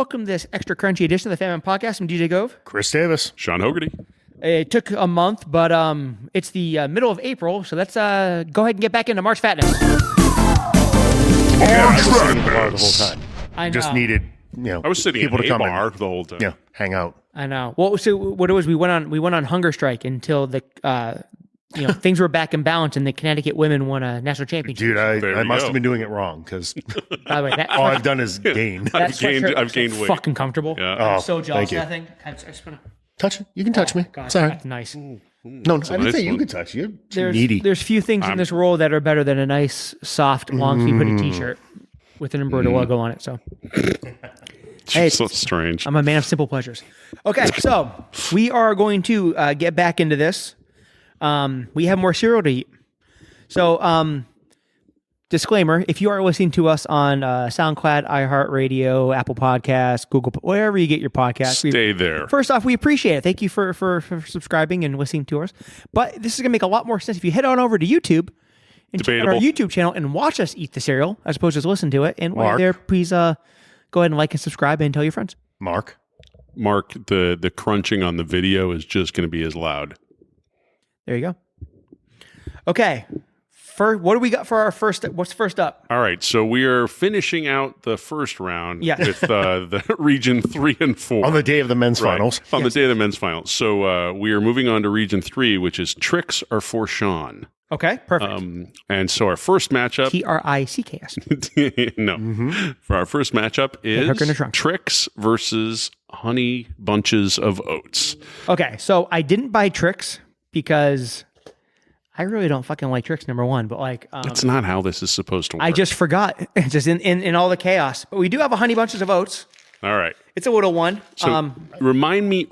welcome to this extra crunchy edition of the Famine Podcast. I'm DJ Gove. Chris Davis. Sean Hogarty. It took a month, but it's the middle of April, so let's go ahead and get back into March Fatness. I was sitting at the bar the whole time. I know. Just needed, I was sitting people at to a come bar in. the whole time. Yeah, hang out. I know. Well, so what it was, we went on hunger strike until the things were back in balance, and the Connecticut women won a national championship. Dude, There I you must go. have been doing it wrong because By the way, all I've done is gain. I've gained weight. Fucking comfortable. Yeah. I'm Oh, so jealous thank you. of that thing. I just wanna, Touch it. You can touch me. God, Sorry. that's nice. No, I didn't nice say you one. could touch. You're too There's needy. few things in this world that are better than a nice, soft, long sleeve hoodie T-shirt with an embroidered logo on it. So Hey, So strange. I'm a man of simple pleasures. Okay, so we are going to get back into this. We have more cereal to eat. So, disclaimer, if you are listening to us on SoundCloud, iHeartRadio, Apple Podcasts, Google, wherever you get your podcasts. Stay there. First off, we appreciate it. Thank you for subscribing and listening to us. But this is going to make a lot more sense if you head on over to YouTube and check out our Debatable. YouTube channel and watch us eat the cereal as opposed to just listen to it. And while you're Mark. there, please go ahead and like and subscribe and tell your friends. Mark. Mark, the crunching on the video is just going to be as loud. There you go. Okay. What do we got for our first? What's first up? All right, so we are finishing out the first round Yeah. with the region 3 and 4. On the day of the men's Right, finals. on the day of the men's finals. So we are moving on to region 3, which is Tricks are for Sean. Okay, perfect. And so our first matchup, TRICKS. no, for our first matchup hook in the is trunk. Tricks versus Honey Bunches of Oats. Okay, so I didn't buy Tricks because I really don't fucking like Tricks. Number one, but That's not how this is supposed to work. I just forgot. Just in all the chaos. But we do have a Honey Bunches of Oats. All right. It's a little one. So remind me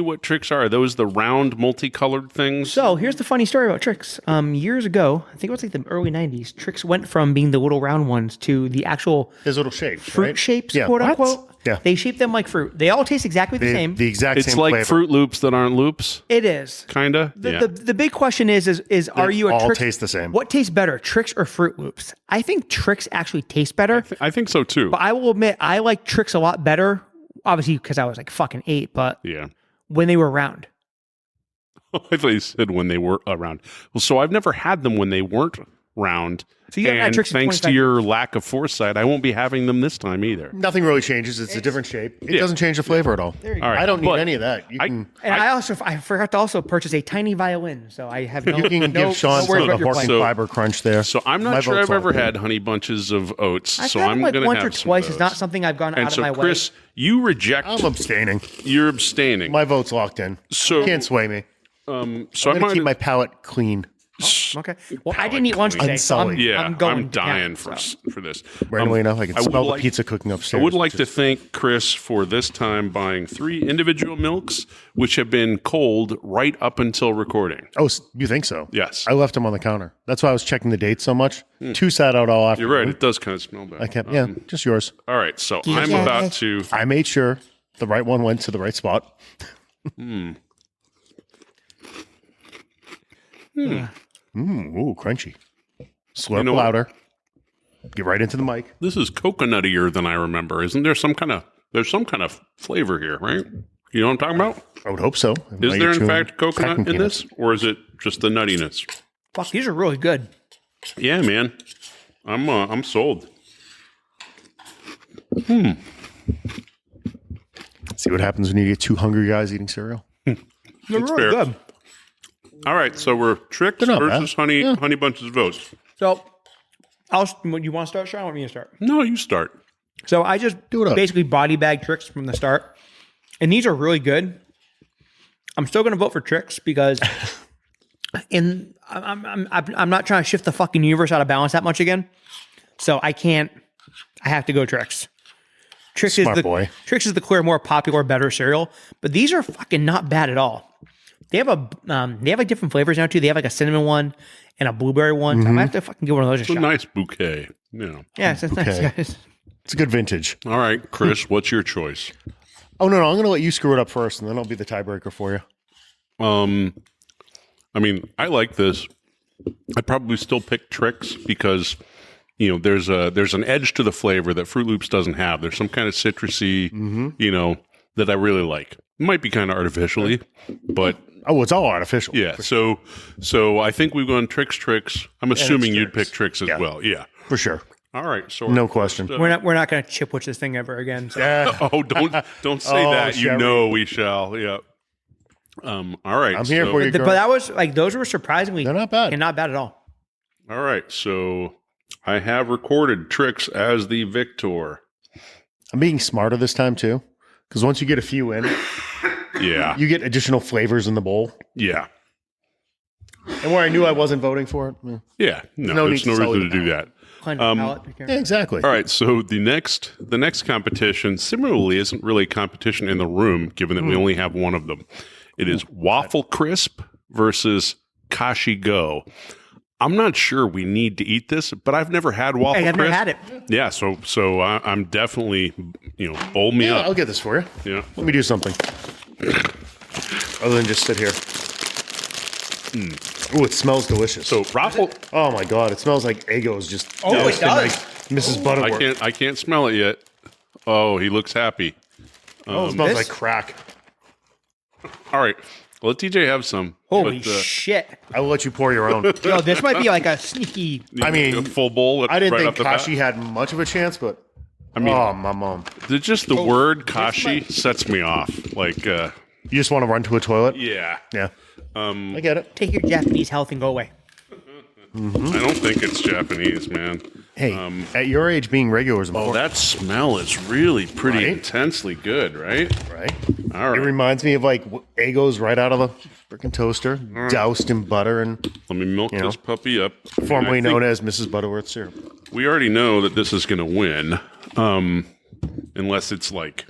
what tricks are. Are those the round multicolored things? So here's the funny story about Tricks. Years ago, I think it was like the early '90s. Tricks went from being the little round ones to the actual There's little shapes, fruit right? shapes, Yeah. quote What? unquote. Yeah. They shape them like fruit. They all taste exactly the same. The exact It's same like flavor. Fruit Loops that aren't loops, It is. kinda. The big question is are you a all Tricks? taste the same. What tastes better, Tricks or Fruit Loops? I think Tricks actually taste better, I think so too. but I will admit I like Tricks a lot better. Obviously, because I was like fucking 8, but Yeah. when they were round. I thought you said when they were around. Well, so I've never had them when they weren't round. So you haven't had and Tricks in thanks to 25 your lack of foresight, I won't be having them this time either. Nothing really changes. It's a different shape. It doesn't change the flavor at all. There you All right. I don't need but any of that. You can, And I forgot to also purchase a tiny violin, so I have no. you can no, give Sean no worries some of about the your Horking playing. fiber crunch there. So I'm not My sure vote's I've ever locked in. had honey bunches of oats. I've so had I'm them like going to once have or some twice. of It's not those. something I've gone And out so, of my Chris, you reject. I'm abstaining. You're abstaining. My vote's locked in. So- Can't sway me. so I'm I'm going to keep my not. palate clean. way. Okay. Well, I didn't eat lunch today, so Unsullied. Yeah, I'm going. I'm dying down, so. for this. Randomly enough, I can smell the like- pizza cooking I upstairs. would like to thank Chris for this time buying 3 individual milks, which have been cold right up until recording. Oh, you think so? Yes. I left them on the counter. That's why I was checking the date so much. 2 sat out all afternoon. You're right. It does kind of smell bad. I kept, yeah, just yours. All right. So I'm about to. I made sure the right one went to the right spot. Ooh, crunchy. Slurp You know what? louder. Get right into the mic. This is coconuttier than I remember. Isn't there some kind of? There's some kind of flavor here, right? You know what I'm talking about? I would hope so. Is While there you're in chewing fact coconut packing in peanuts. this, or is it just the nuttiness? Fuck, these are really good. Yeah, man. I'm sold. See what happens when you get 2 hungry guys eating cereal. They're That's really fair. good. All right, so we're Tricks They're not versus honey bunches of oats. So, you want to start, Sean? Or want me to start? No, you start. So I just Do it up. basically body bag Tricks from the start, and these are really good. I'm still going to vote for Tricks because, I'm not trying to shift the fucking universe out of balance that much again. So I can't. I have to go Tricks. Tricks Smart is the boy. Tricks is the clear, more popular, better cereal. But these are fucking not bad at all. They have like different flavors now too. They have like a cinnamon one and a blueberry one. So I might have to fucking give one of those a It's a shot. nice bouquet. Yeah. Yeah, it's nice, Okay. guys. It's a good vintage. All right, Chris, what's your choice? Oh, no. I'm going to let you screw it up first, and then I'll be the tiebreaker for you. I mean, I like this. I'd probably still pick Tricks because there's an edge to the flavor that Fruit Loops doesn't have. There's some kind of citrusy, that I really like. It might be kind of artificially, but Oh, it's all artificial. yeah. So I think we've gone Trix. I'm assuming you'd pick Trix as well. Yeah. For sure. All right. So No question. We're not going to chip witch this thing ever again. So. Oh, don't say that. You shall know we shall. Yeah. All right. I'm here for you, But girl. that was like those were surprisingly They're not bad. and not bad at all. All right. So I have recorded Trix as the victor. I'm being smarter this time, too. Because once you get a few in, Yeah. you get additional flavors in the bowl. Yeah. And where I knew I wasn't voting for it. Yeah. No, No there's need no to reason sully to do the that. Cleanse the palate. Yeah, exactly. All right, so the next competition similarly isn't really a competition in the room, given that we only have one of them. It is Waffle Crisp versus Kashi Go. I'm not sure we need to eat this, but I've never had Waffle I've never Crisp. had it. Yeah, so I'm definitely bowl me Yeah, up. I'll get this for you. Yeah. Let me do something. Other than just sit here. Ooh, it smells delicious. So Waffle, Oh my god, it smells like Eggo's just Oh, it doused in, does. like Mrs. Butterworth. I can't smell it yet. Oh, he looks happy. it smells this- like crack. All right, let TJ have some. Holy But, shit! I will let you pour your own. Yo, this might be like a sneaky. I mean, a full bowl. I didn't right think off the bat. Kashi had much of a chance, but I mean, oh, my mom. just the word Kashi sets me off. Like, You just want to run to a toilet? yeah. Yeah. I get it. Take your Japanese health and go away. I don't think it's Japanese, man. Hey, at your age, being regular is Oh, important, that smell is really pretty Right? intensely good, right? right? All It right. reminds me of like Eggo's right out of the freaking toaster, doused in butter and Let me milk know, this puppy up. formerly I think known as Mrs. Butterworth syrup. We already know that this is going to win, unless it's like,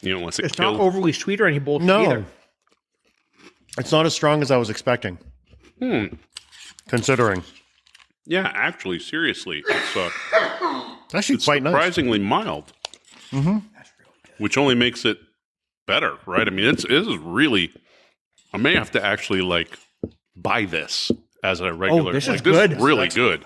unless it It's not kills. overly sweet or any bullshit No, either. it's not as strong as I was expecting. Considering Yeah, actually, seriously, it's actually quite nice. surprisingly mild. Which only makes it better, right? I mean, it is really. I may have to actually like buy this as a regular. this is like, good. This is really good.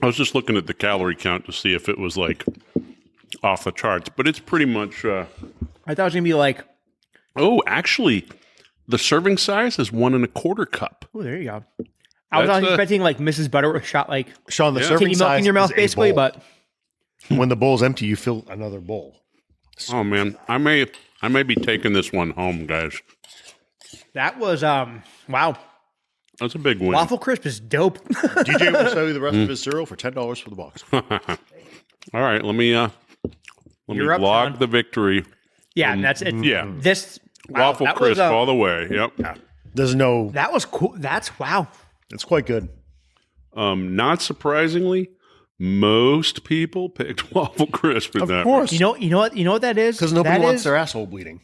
I was just looking at the calorie count to see if it was like off the charts, but it's pretty much. I thought it was gonna be like, Oh, actually, the serving size is 1.25 cup. oh, there you go. I was That's, not expecting like Mrs. Butterworth shot like Sean, the Yeah. serving titty milk size in your mouth, is a basically. bowl. But when the bowl's empty, you fill another bowl. Oh man, I may be taking this one home, guys. that was wow. That's a big win. Waffle Crisp is dope. DJ will sell you the rest of his cereal for $10 for the box. All right, let me You're up, log Sean. the victory. Yeah, that's it. Yeah. This wow, Waffle that crisp was, all the way. Yep. There's no. that was cool. That's wow. It's quite good. Not surprisingly, most people picked waffle crisp in Of that. course, You know what that is? because nobody That wants is- their asshole bleeding.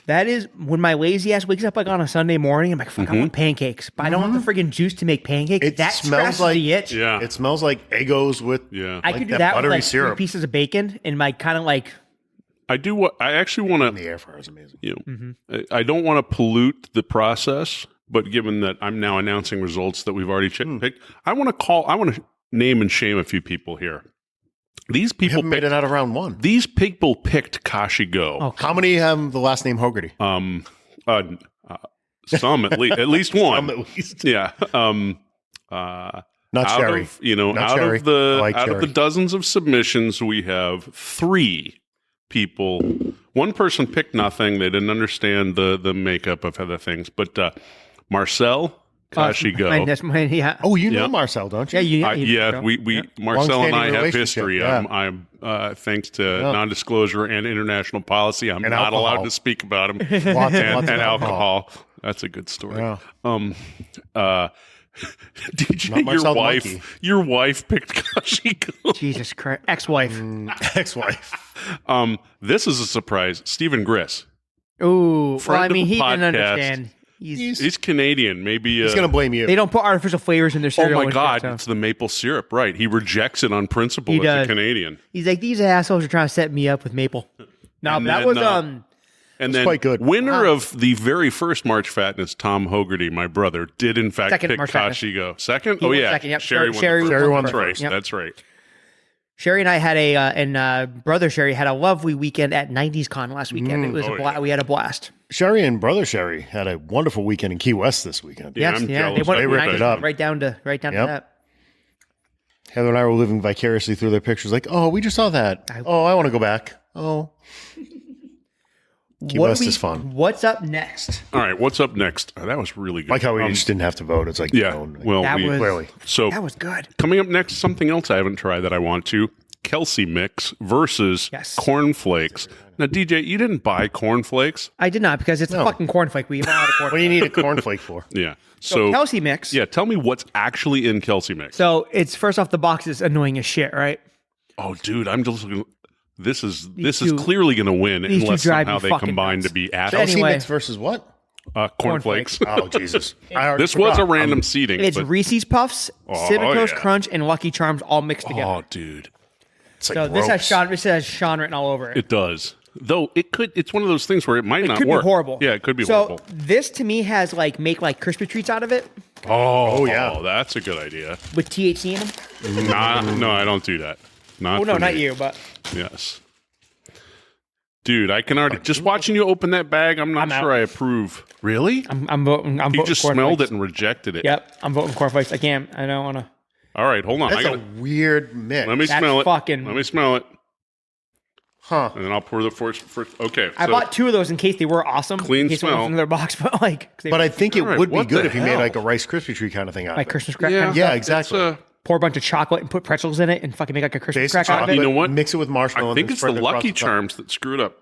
That is when my lazy ass wakes up like on a Sunday morning. I'm like, fuck, I want pancakes, but I don't have the friggin' juice to make pancakes. It that smells scratches like- the itch. Yeah. It smells like Eggo's with. Yeah. I like could do that that with buttery like syrup. 3 pieces of bacon and my kind of like I do what I actually want The to. air fryer is amazing. I don't want to pollute the process, but given that I'm now announcing results that we've already picked, I want to name and shame a few people here. These We people haven't made it out of round one. These people picked Kashi Go. Oh, How many have the last name Hogarty? Some at least, at least one. Some at least. Yeah. Not Out Cherry. of Not out Cherry. of the I like out of the Cherry. dozens of submissions, we have 3 people. One person picked nothing. They didn't understand the makeup of other things. But Marcel Kashi Go. That's mine. Yeah. Oh, you know Yep. Marcel, don't you? Yeah. You Yeah, we Marcel and I Long-standing have relationship, history. yeah. I'm thanks to non-disclosure and international policy, I'm And not alcohol. allowed to speak about him. Lots and of alcohol. That's a good story. Yeah. DJ, Not Marcel the monkey. your wife picked Kashi Go. Jesus Christ, ex-wife. Ex-wife. This is a surprise. Stephen Griss. Ooh, well, Friend I of mean, the he didn't podcast. understand. He's Canadian. Maybe He's going to blame you. They don't put artificial flavors in their oh cereal. my and God, shit, so. it's the maple syrup. Right. He rejects it on principle He as does. a Canadian. He's like, these assholes are trying to set me up with maple. No, And but that then, was And then quite good. winner of the very first March Fatness, Tom Hogarty, my brother, did in fact Second pick March Fatness. Kashigo. Second? He Oh, won yeah. second, yep. Sherry won. Sherry Sherry won That's the right. first. Yep. That's right. Sherry and I had brother Sherry had a lovely weekend at 90s Con last weekend. It was we had a blast. Sherry and brother Sherry had a wonderful weekend in Key West this weekend. Yeah, Yes, I'm yeah, jealous. went They ripped it up. right down to Yep. that. Heather and I were living vicariously through their pictures. Like, oh, we just saw that. I want to go back. Oh, Key West is fun. What's up next? All right. What's up next? Oh, that was really good. Like how we just didn't have to vote. It's like, Yeah. no, Well, That was- clearly. so That was good. coming up next, something else I haven't tried that I want to. Kelsey mix versus Yes. cornflakes. Now, DJ, you didn't buy cornflakes. I did not because it's a fucking cornflake. We have a lot of What do cornflake. you need a cornflake for? Yeah. So So, Kelsey mix. yeah, tell me what's actually in Kelsey mix. So it's first off the box is annoying as shit, right? Oh, dude, I'm just looking. This is two- clearly going to win these two unless drive somehow me they fucking combine nuts. to be So assholes. Kelsey Anyway. mix versus what? Cornflakes. Oh, Jesus. I already This was a forgot. random seating. It's but, Reese's Puffs, Cinnamon Toast yeah. Crunch, and Lucky Charms all mixed together. oh, dude, It's like So this has ropes. Sean written all over it. it does. Though it could. It's one of those things where it might not could work. be horrible. Yeah, it could be so horrible. this to me has make crispy treats out of it Oh, yeah. that's a good idea. with THC in them. Nah, no, I don't do that. Not. Oh no, for not me. you, but Yes. Dude, I can already just watching you open that bag. I'm not I'm sure out. I approve. Really? I'm voting. I'm You voting just cornflakes. smelled it and rejected it. Yep, I'm voting cornflakes. I can't. I don't want to. All right, hold on. That's I a gotta, weird mix. let me That's smell it. fucking- Let me smell it, Huh. and then I'll pour the first. Okay. I so- bought two of those in case they were awesome. Clean in case one was smell. in their box, but 'cause they But I think it All right, would be what good the if you made hell? like a Rice Krispie treat kind of thing out like of it. Christmas crack. Yeah, kind of Yeah, stuff. exactly. It's, Pour a bunch of chocolate and put pretzels in it and fucking make like a Christmas Basic crack out of chocolate, it. You know what? Mix it with marshmallow. I think and it's the spread it across Lucky the top. Charms that screwed up.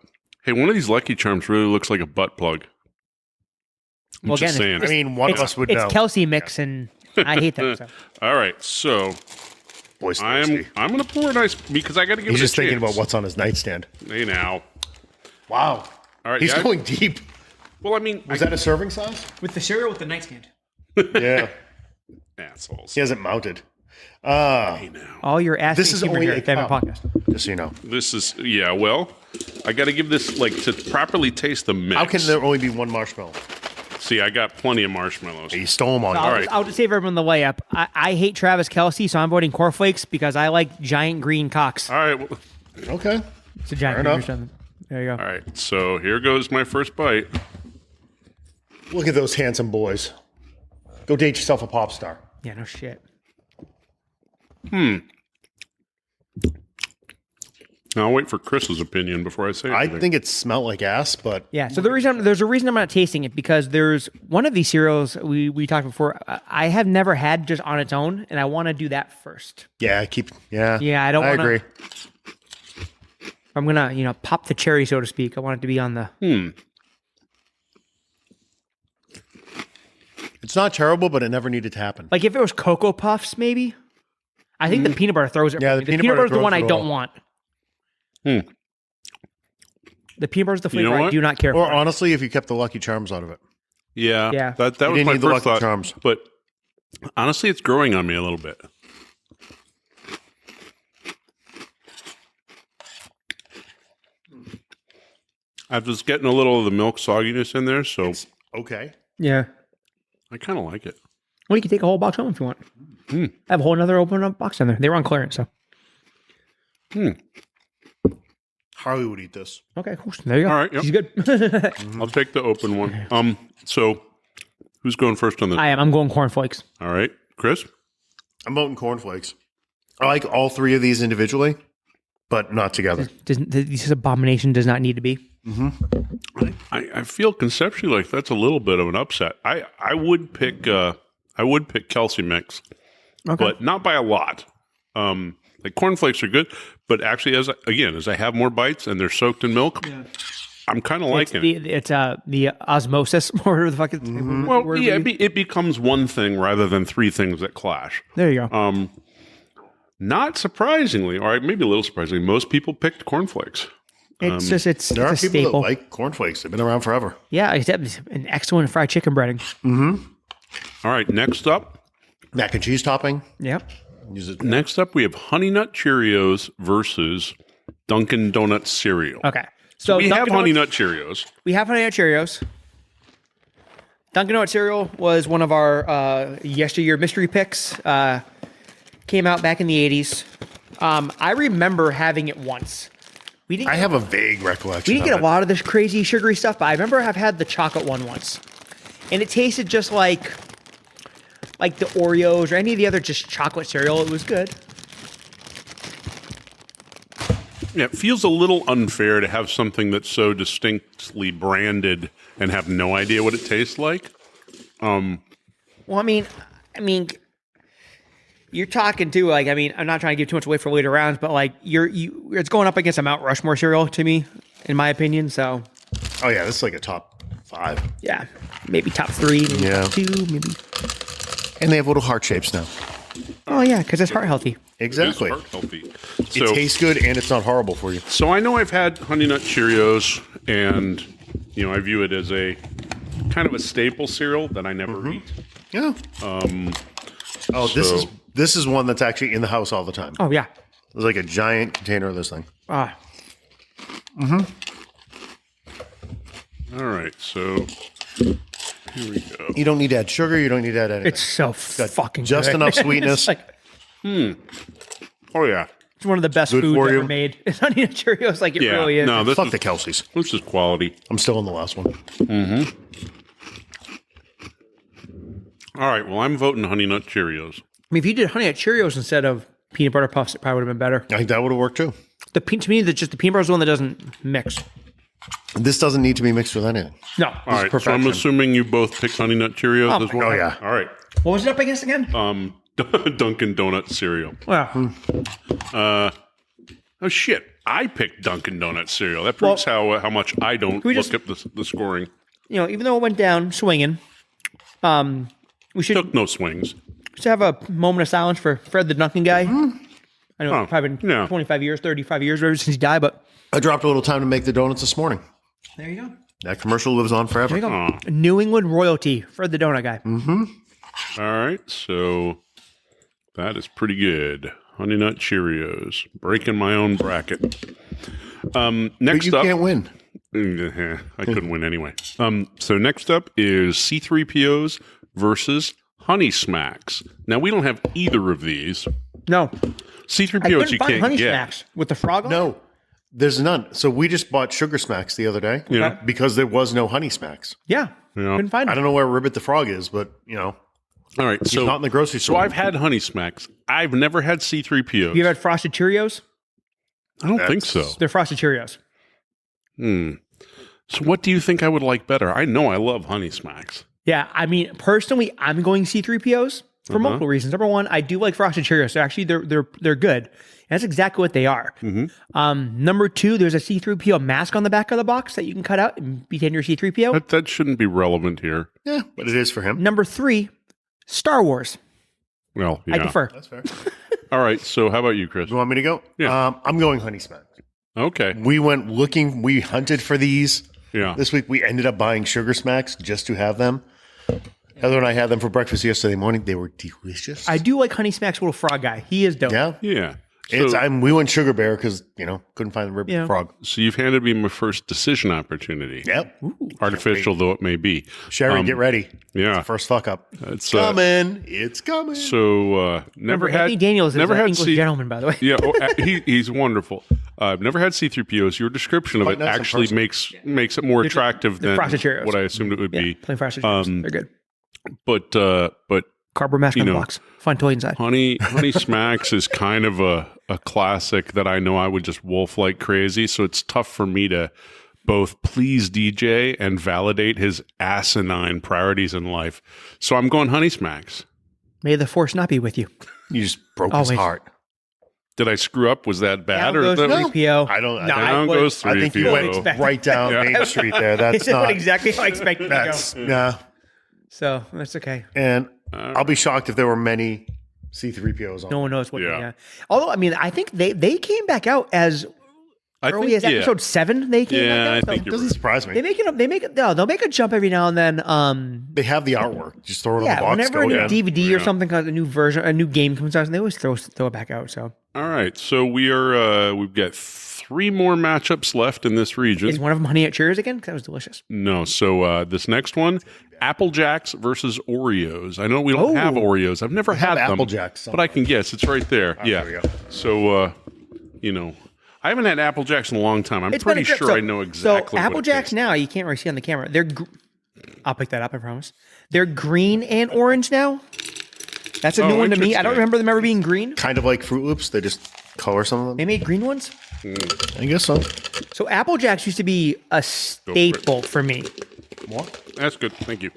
Hey, one of these Lucky Charms really looks like a butt plug. I'm Well, just again, saying. I mean, one of us would It's know. Kelsey mix, and I hate that. So. All right, so Boy's I'm thirsty. going to pour a nice because I got to give He's it a just thinking chance. about what's on his nightstand. Hey now. Wow. All right, He's yeah. going deep. Well, I mean, Was that a serving size? With the cereal with the nightstand. Yeah. assholes. He has it mounted. Hey now. All your ass. This is only a cup. podcast. Just so you know. This is well, I got to give this to properly taste the mix. How can there only be one marshmallow? See, I got plenty of marshmallows. You stole them all. I'll, right. just, I'll just save everyone the layup. I hate Travis Kelsey, so I'm voting cornflakes because I like giant green cocks. All right, well, Okay. It's a giant Fair green enough. or something. There you go. all right. So here goes my first bite. Look at those handsome boys. Go date yourself a pop star. Yeah, no shit. Now I'll wait for Chris's opinion before I say I anything. think it smelled like ass, but Yeah. So there's a reason I'm not tasting it because there's one of these cereals we talked before. I have never had just on its own, and I want to do that first. yeah, Yeah, I don't I wanna- agree. I'm gonna pop the cherry, so to speak. I want it to be on the. It's not terrible, but it never needed to happen. Like if it was Cocoa Puffs, maybe. I think the peanut butter throws it. Yeah, for the me. peanut butter butter is the throws one I it don't all. want. Hmm. The peanut butter is the flavor know I what? do not care Or for. honestly, if you kept the Lucky Charms out of it. Yeah, Yeah. That You was didn't my need the first Lucky thought. Charms. But honestly, it's growing on me a little bit. I'm just getting a little of the milk sogginess in there, so Okay. Yeah. I kind of like it. Well, you can take a whole box home if you want. I have a whole another open up box in there. They were on clearance, so Harley would eat this. okay, cool. There you go. All right, yep. She's good. I'll take the open one. So who's going first on the? I am. I'm going cornflakes. All right, Chris. I'm voting cornflakes. I like all three of these individually, but not together. This abomination does not need to be. I feel conceptually like that's a little bit of an upset. I would pick Kelsey mix, Okay. but not by a lot. Like cornflakes are good, but actually, as I have more bites and they're soaked in milk, I'm kind of It's liking it. it's the osmosis or whatever the fuck it's Well, word yeah, would be. it becomes one thing rather than three things that clash. There you go. Not surprisingly, or maybe a little surprisingly, most people picked cornflakes. It's just it's There are a people staple. that like cornflakes. They've been around forever. Yeah, except an excellent fried chicken breading. All right, next up, Mac and cheese topping. Yep. Use it. we have Honey Nut Cheerios versus Dunkin' Donuts cereal. Okay. So We have Dunkin' Honey Donuts- Nut Cheerios. We have Honey Nut Cheerios. Dunkin' Donuts cereal was one of our yesteryear mystery picks. Came out back in the 80s. I remember having it once. We didn't. I have a vague recollection. We didn't of get a it. lot of this crazy sugary stuff, but I remember I've had the chocolate one once, and it tasted just like the Oreos or any of the other just chocolate cereal. It was good. Yeah, it feels a little unfair to have something that's so distinctly branded and have no idea what it tastes like. Well, I mean, you're talking to like, I'm not trying to give too much away for later rounds, but like it's going up against a Mount Rushmore cereal to me, in my opinion. So, Oh yeah, this is like a top 5, yeah, maybe top 3, maybe Yeah. top 2, maybe. and they have little heart shapes now. Oh yeah, because it's heart healthy. Exactly. It is heart healthy. It tastes good and it's not horrible for you. So I know I've had Honey Nut Cheerios, and I view it as a kind of a staple cereal that I never eat. Yeah. This is one that's actually in the house all the time. Oh yeah. There's like a giant container of this thing. Ah, All right, so here we go. You don't need to add sugar. You don't need to add anything. it's so fucking just good. enough sweetness. It's like, Oh yeah, it's one of the best Good foods for ever you. made. It's Honey Nut Cheerios, like it yeah. really is. No, this Fuck is the Kelseys. this is quality. I'm still on the last one. All right, well I'm voting Honey Nut Cheerios. If you did Honey Nut Cheerios instead of peanut butter puffs, it probably would have been better. I think that would have worked too. To me, the peanut butter is the one that doesn't mix. This doesn't need to be mixed with anything. No. All right, so I'm perfection. assuming you both picked Honey Nut Cheerios Oh as my well. Oh yeah. All right, What was it up against again? Dunkin' Donuts cereal. Well, Oh shit! I picked Dunkin' Donuts cereal. That proves how much I don't we look just- up the scoring. even though it went down swinging, we should Took no swings. have a moment of silence for Fred the Dunkin' guy. I know Oh, it's probably been yeah. 25 years, 35 years, ever since he died, but I dropped a little time to make the donuts this morning. there you go. That commercial lives on forever. There you go. New England royalty, Fred the Donut guy. All right, so that is pretty good. Honey Nut Cheerios. Breaking my own bracket. But Next you up, can't win. I couldn't win anyway. So next up is C3POs versus Honey Smacks. Now we don't have either of these. No, C3POs I couldn't you find can't Honey get. Smacks with the frog on. No, there's none. So we just bought Sugar Smacks the other day. Yeah. Because there was no Honey Smacks. Yeah, Yeah. couldn't find I it. don't know where Ribbit the Frog is, but All right, he's so not in the grocery so store. I've had Honey Smacks. I've never had C3POs. You ever had Frosted Cheerios? I don't think That's- so. They're Frosted Cheerios. So what do you think I would like better? I know I love Honey Smacks. Yeah, personally, I'm going C3POs for multiple reasons. Number one, I do like Frosted Cheerios. Actually, they're good. And that's exactly what they are. Number two, there's a C3PO mask on the back of the box that you can cut out and pretend you're C3PO. That shouldn't be relevant here. Yeah, but it is for him. Number three, Star Wars. Well, I yeah. prefer. That's fair. All right, so how about you, Chris? You want me to go? Yeah. I'm going Honey Smacks. Okay. We went looking. We hunted for these. Yeah. This week we ended up buying Sugar Smacks just to have them. Heather and I had them for breakfast yesterday morning. They were delicious. I do like Honey Smacks little frog guy. He is dope. Yeah. Yeah. It's, So, we went Sugar Bear because, couldn't find the Ribbit Yeah. Frog. so you've handed me my first decision opportunity. Yep. Artificial though it may be. Sherry, get ready. Yeah. First fuck up. It's Coming. It's coming. so never Remember, had Anthony Daniels is never an had English C- gentleman, by the way. Yeah, he's wonderful. I've never had C3POs. Your description of Quite it nice in actually person. makes it more attractive the than Frosted Cheerios. what I assumed it would be. Plain Frosted Cheerios. They're good. But Cardboard mask on the know, box. Fun toy inside. Honey Smacks is kind of a classic that I know I would just wolf like crazy. So it's tough for me to both please DJ and validate his asinine priorities in life. So I'm going Honey Smacks. May the force not be with you. You just broke his Always. heart. Did I screw up? Was that bad? Down Or goes that was, 3PO. I don't. No, I, down would- goes I think you 3PO. went expect- right down Main Street there. That's This not. is exactly how I expected it to That's go. yeah. So that's okay. And I'll be shocked if there were many C3POs on. No one knows what. Yeah. Yeah. Although I think they came back out as early as episode 7. They came Yeah, back out. I So think you're Doesn't right. surprise me. they'll make a jump every now and then. They have the artwork. Just throw it on Yeah, the box. whenever a Go new again. DVD or something, a new version, a new game comes out, and they always throw it back out. So All right, so we've got 3 more matchups left in this region. Is one of them Honey Nut Cheerios again? 'Cause that was delicious. No. So this next one, Apple Jacks versus Oreos. I know we don't have Oreos. I've never had them. Apple Jacks but I can guess. It's right there. Yeah. There we go. So, I haven't had Apple Jacks in a long time. I'm It's been pretty a trip. sure So- I know exactly So Apple what it Jacks tastes. now, you can't really see on the camera. I'll pick that up, I promise. They're green and orange now. That's a new one to me. I don't interesting. remember them ever being green. Kind of like Fruit Loops. They just color some of them. They made green ones. I guess so. So Apple Jacks used to be a staple for me. More? That's good. Thank you.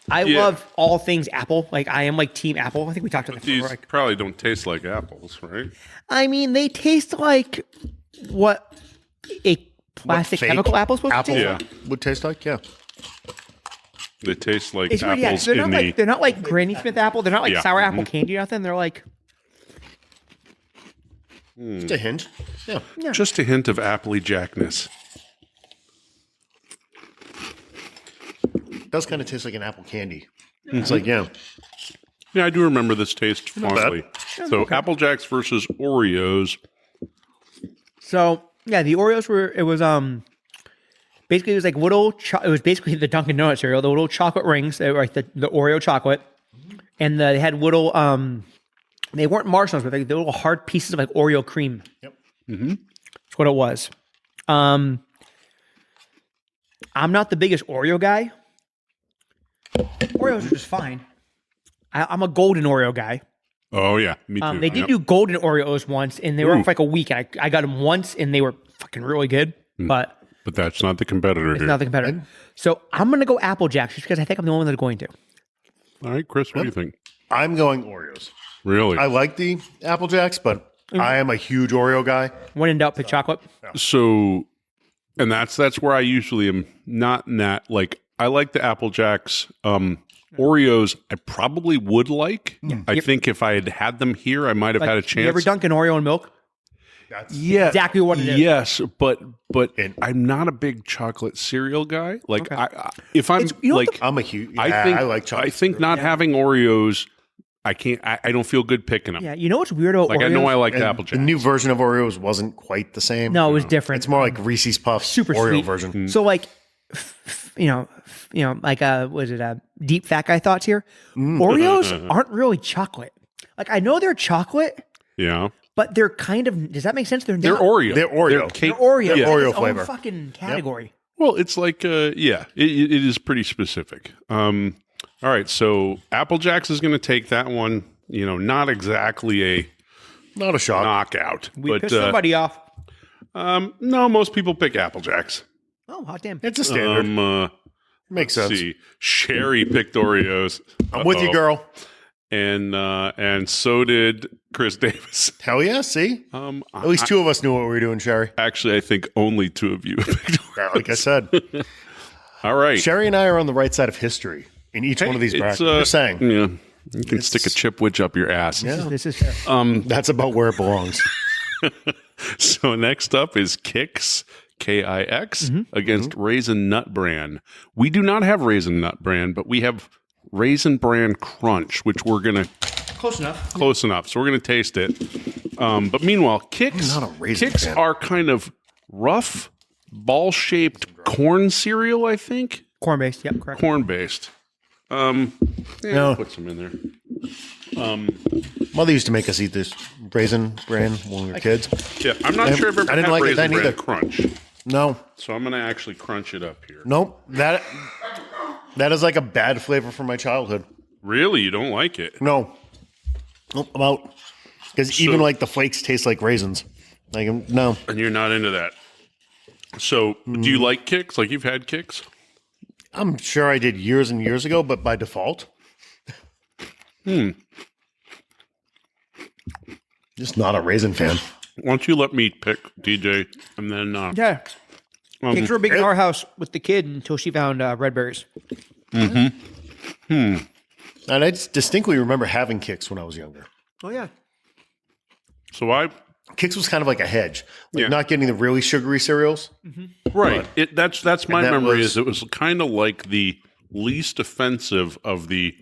I Yeah. love all things Apple. Like I am like Team Apple. I think we talked about that These before. Like, probably don't taste like apples, right? I mean, they taste like what a plastic fake chemical apple is supposed Apple to Yeah. taste. would taste like? Yeah. They taste like It's weird, yeah. apples So they're in not the... like they're not like Granny Smith apple. They're not like Yeah. sour apple candy or nothing. They're like Just a hint. Yeah. Just a hint of appley jackness. It does kind of taste like an apple candy. It's like, yeah. Yeah, I do remember this taste fondly. So Apple Jacks versus Oreos. so. Yeah, the Oreos were. It was basically it was like little. It was basically the Dunkin' Donut cereal. The little chocolate rings. They were like the Oreo chocolate, and they had little. They weren't marshmallows, but like the little hard pieces of like Oreo cream. Yep. That's what it was. I'm not the biggest Oreo guy. Oreos are just fine. I'm a golden Oreo guy. Oh, yeah. Me too. They did Yep. do golden Oreos once, and they were Ooh. for like a week. And I got them once, and they were fucking really good. But But that's not the competitor it's here. not the competitor. So I'm gonna go Apple Jacks just because I think I'm the only one that's going to. All right, Chris, what do you think? I'm going Oreos. Really? I like the Apple Jacks, but I am a huge Oreo guy. When in doubt, pick chocolate. So, and that's where I usually am not in that. Like, I like the Apple Jacks. Oreos, I probably would like. I think if I had had them here, I might have had a chance. You ever dunk an Oreo in milk? That's Yeah, Exactly what it is. Yes, but And- I'm not a big chocolate cereal guy. Like, Okay. if I'm It's- you know what like, I'm a huge. Yeah, I think I like chocolate. I think not having Oreos, I can't. I don't feel good picking them. Yeah, you know what's weird about Like Oreos? I know I like the And Apple the Jacks. new version of Oreos wasn't quite the same. No, it was different. It's more like Reese's Puffs Super Oreo sweet. version. So like, like was it a deep fat guy thoughts here? Oreos aren't really chocolate. Like I know they're chocolate, Yeah, but they're kind of. Does that make sense? they're not. Oreo. They're Oreo. They're cake. They're Oreo. Yeah. It's Oreo its own flavor. fucking category. Well, it's like, yeah, it is pretty specific. All right, so Apple Jacks is going to take that one. You know, not exactly a Not a shock. knockout, We but pissed somebody off. no, most people pick Apple Jacks. Oh, hot damn! It's a standard. Makes let's sense. see, Sherry picked Oreos. I'm with you, Uh-oh. girl. and so did Chris Davis. Hell yeah. See? At At least two of us knew what we were doing, Sherry. actually, I think only 2 of you picked Oreos. Like I said, All right, Sherry and I are on the right side of history in each one of these It's, brackets. Just saying. Yeah, you can stick a chip witch up your ass. Yeah. This is fair. That's about where it belongs. So next up is Kix, Kix, against Raisin Nut Bran. We do not have Raisin Nut Bran, but we have Raisin Bran Crunch, which we're going to Close enough. close enough. So we're going to taste it. But meanwhile, Kix, I'm not a Raisin Kix fan. are kind of rough, ball-shaped corn cereal, I think. Corn based. Yep, correct. Corn-based. Yeah, No. put some in there. Mother used to make us eat this raisin bran when we were kids. Yeah, I'm not sure if I've I ever didn't had like it Raisin then Bran either. Crunch. No, So I'm going to actually crunch it up here. nope. That is like a bad flavor from my childhood. Really? You don't like it? No. Nope, I'm out. Because even like the flakes taste like raisins. Like, no. And you're not into that. So, do you like Kix? Like you've had Kix? I'm sure I did years and years ago, but by default. Just not a raisin fan. Why don't you let me pick DJ, and then Yeah. Kicks were big in our house with the kid until she found red berries. And I just distinctly remember having Kix when I was younger. Oh yeah. so I Kix was kind of like a hedge, like Yeah. not getting the really sugary cereals. right. That's my that memory. was- Is it was kind of like the least offensive of the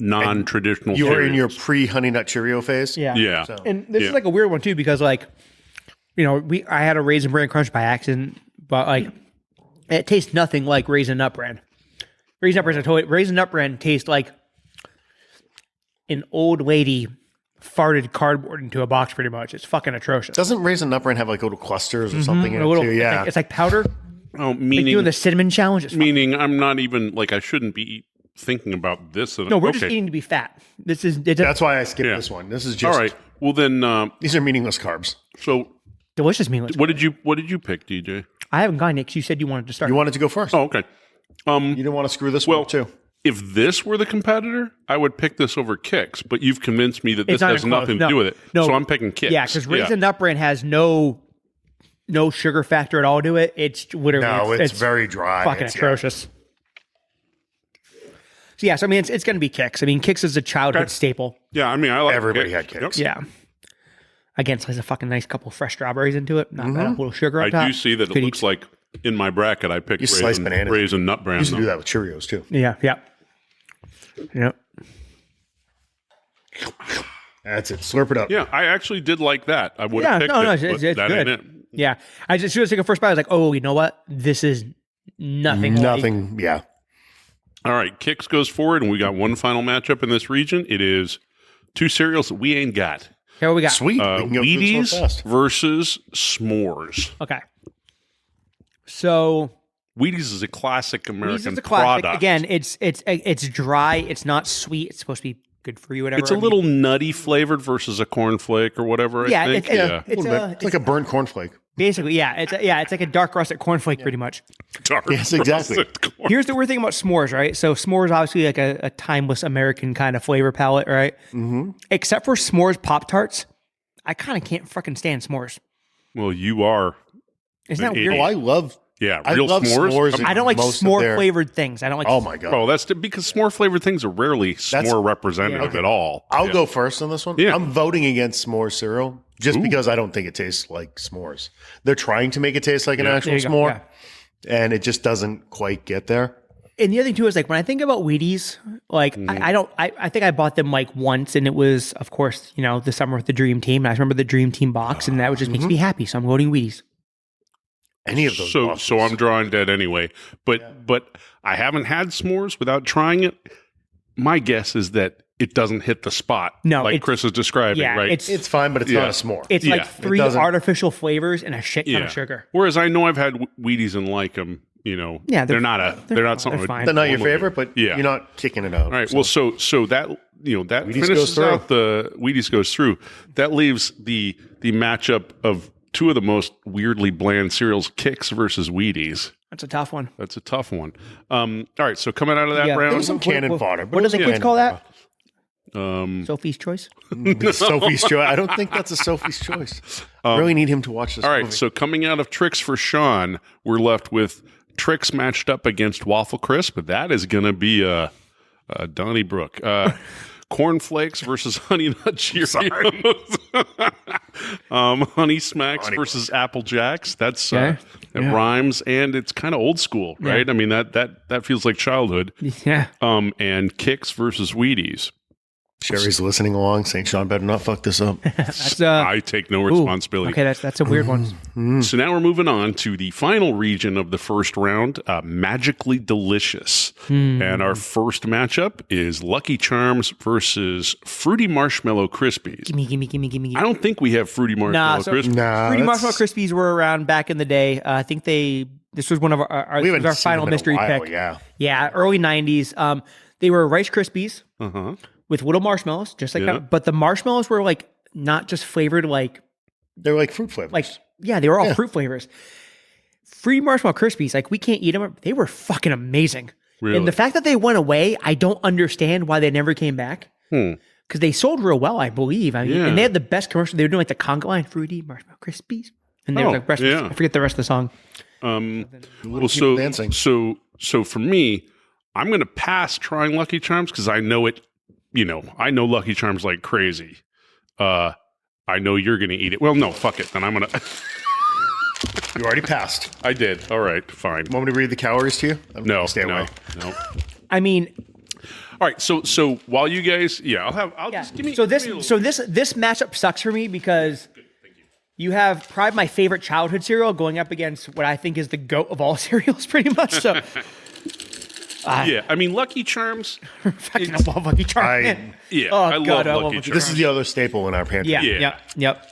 non-traditional. You were in cereals. your pre-Honey Nut Cheerio phase. Yeah. yeah. So- And this Yeah. is like a weird one too because like, I had a Raisin Bran Crunch by accident, but like it tastes nothing like Raisin Nut Bran. Raisin Nut Bran tastes like an old lady farted cardboard into a box. Pretty much, it's fucking atrocious. Doesn't Raisin Nut Bran have like little clusters or something in A it little, too? Yeah. it's like powder. Oh, Like meaning doing the cinnamon challenge. It's meaning I'm not even like I shouldn't be thinking about this. no, we're just eating to be fat. That's why I skipped Yeah. this one. This is just all right. Well then, these are meaningless carbs. so delicious meatless. what did you pick, DJ? I haven't gone yet because you said you wanted to start. You wanted to go first. Oh, okay. You didn't want to screw this one up too. If this were the competitor, I would pick this over Kix, but you've convinced me that this It's not has even close. nothing to do with it. No. So I'm picking Kix. Yeah, because Raisin Nut Bran has no sugar factor at all to it. It's literally No, it's very dry. fucking It's- atrocious. So yeah, so I mean it's going to be Kix. I mean Kix is a childhood staple. Yeah, I mean, I like Everybody Kix. had Kix. Yep. Yeah. Again, slice a fucking nice couple fresh strawberries into it. Not bad. A little sugar on I top. do see that it Could looks eat- like in my bracket I picked You slice bananas. Raisin Nut I Bran. used to though. do that with Cheerios too. Yeah. That's it. Slurp it up. Yeah, I actually did like that. I would Yeah, have picked no, it, it's but that good. ain't it. Yeah. I just should have taken a first bite. I was like, oh, you know what? This is nothing. like- Nothing. Yeah. All right, Kix goes forward, and we got one final matchup in this region. It is two cereals that we ain't got. Here what we got. Sweet. We can go through this one Wheaties fast. versus S'mores. Okay. So Wheaties is a classic These American is a classic. product. Again, it's dry. It's not sweet. It's supposed to be good for you. Whatever. It's a little nutty flavored versus a cornflake or whatever. Yeah, I think. it's It's like a burnt cornflake. basically yeah. It's like a dark russet cornflake, pretty much. Dark Yes, exactly. roasted corn. Here's the weird thing about s'mores, right? So s'mores is obviously like a timeless American kind of flavor palette, right? Mm-hmm. Except for s'mores Pop Tarts, I kind of can't fucking stand s'mores. Well, you are. Isn't that An weird? Oh, I love Real love s'mores. s'mores and I don't like most of s'more their- flavored things. I don't like. Oh my god. Oh, that's because s'more flavored things are rarely s'more representative at all. I'll Yeah. go first on this one. Yeah. I'm voting against s'more cereal just because I don't think it tastes like s'mores. They're trying to make it taste like an actual There you go, s'more, and it just doesn't quite get there. And the other thing too is like when I think about Wheaties, like I think I bought them like once, and it was of course the summer with the Dream Team. And I remember the Dream Team box, and that just makes me happy. So I'm voting Wheaties. Any of those. So boxes. I'm drawing dead anyway. But I haven't had s'mores without trying it. My guess is that it doesn't hit the spot. No, like it's- Chris is describing, Yeah, right? It's fine, but it's Yeah. not a s'more. It's Yeah, like it three doesn't- artificial flavors and a shit ton of sugar. Whereas I know I've had Wheaties and like them. Yeah, they're not something. they're fine. They're not your normally do. favorite, but Yeah. you're not kicking it out. All right. Well, so that that Wheaties finishes goes through. out the Wheaties goes through. That leaves the matchup of two of the most weirdly bland cereals, Kix versus Wheaties. That's a tough one. That's a tough one. All right. So coming out of that Yeah. There round, was some cannon fodder. What do the kids call that? um, Sophie's Choice. Sophie's choice. I don't think that's a Sophie's choice. I really need him to watch this all right. movie. So coming out of Trix for Sean, we're left with Trix matched up against Waffle Crisp, but that is going to be Donnybrook. Cornflakes versus Honey Nut Cheerios. Honey Smacks versus Apple Jacks. That's Okay. that rhymes, and it's kind of old school, right? I mean that feels like childhood. Yeah. And Kix versus Wheaties. Sherry's listening along, saying, "Sean better not fuck this up." That's I take no responsibility. Okay, that's a weird one. So now we're moving on to the final region of the first round, Magically Delicious. And our first matchup is Lucky Charms versus Fruity Marshmallow Krispies. Gimme. I don't think we have Fruity Marshmallow so- Krispies. Nah, Fruity that's- Marshmallow Krispies were around back in the day. I think this was one of our We this haven't was our seen final them in a mystery while, pick. Yeah. Early 90s. They were Rice Krispies Uh-huh. with little marshmallows, just like Yeah. that. But the marshmallows were like not just flavored They're like fruit flavors. they were all fruit flavors. Fruity Marshmallow Krispies, like we can't eat them. They were fucking amazing. Really? And the fact that they went away, I don't understand why they never came back. Because they sold real well, I believe. I mean, Yeah. and they had the best commercial. They were doing like the conga line, Fruity Marshmallow Krispies, and they were like, yeah. I forget the rest of the song. Well, people dancing. so for me, I'm going to pass trying Lucky Charms because I know it. I know Lucky Charms like crazy. I know you're going to eat it. Well, no, fuck it. Then I'm going to. You already passed. I did. All right, fine. Want me to read the calories to you? I'm No, gonna stay away. no. I mean, All right, so while you guys, I'll just give me. so give me a little- this matchup sucks for me because You have probably my favorite childhood cereal going up against what I think is the goat of all cereals, pretty much. So, Yeah, I mean, Lucky Charms. fucking love Lucky Charms. man. Yeah, Oh, I God, love I love Lucky Lucky Charms. This is the other staple in our pantry. Yeah, Yeah. yep.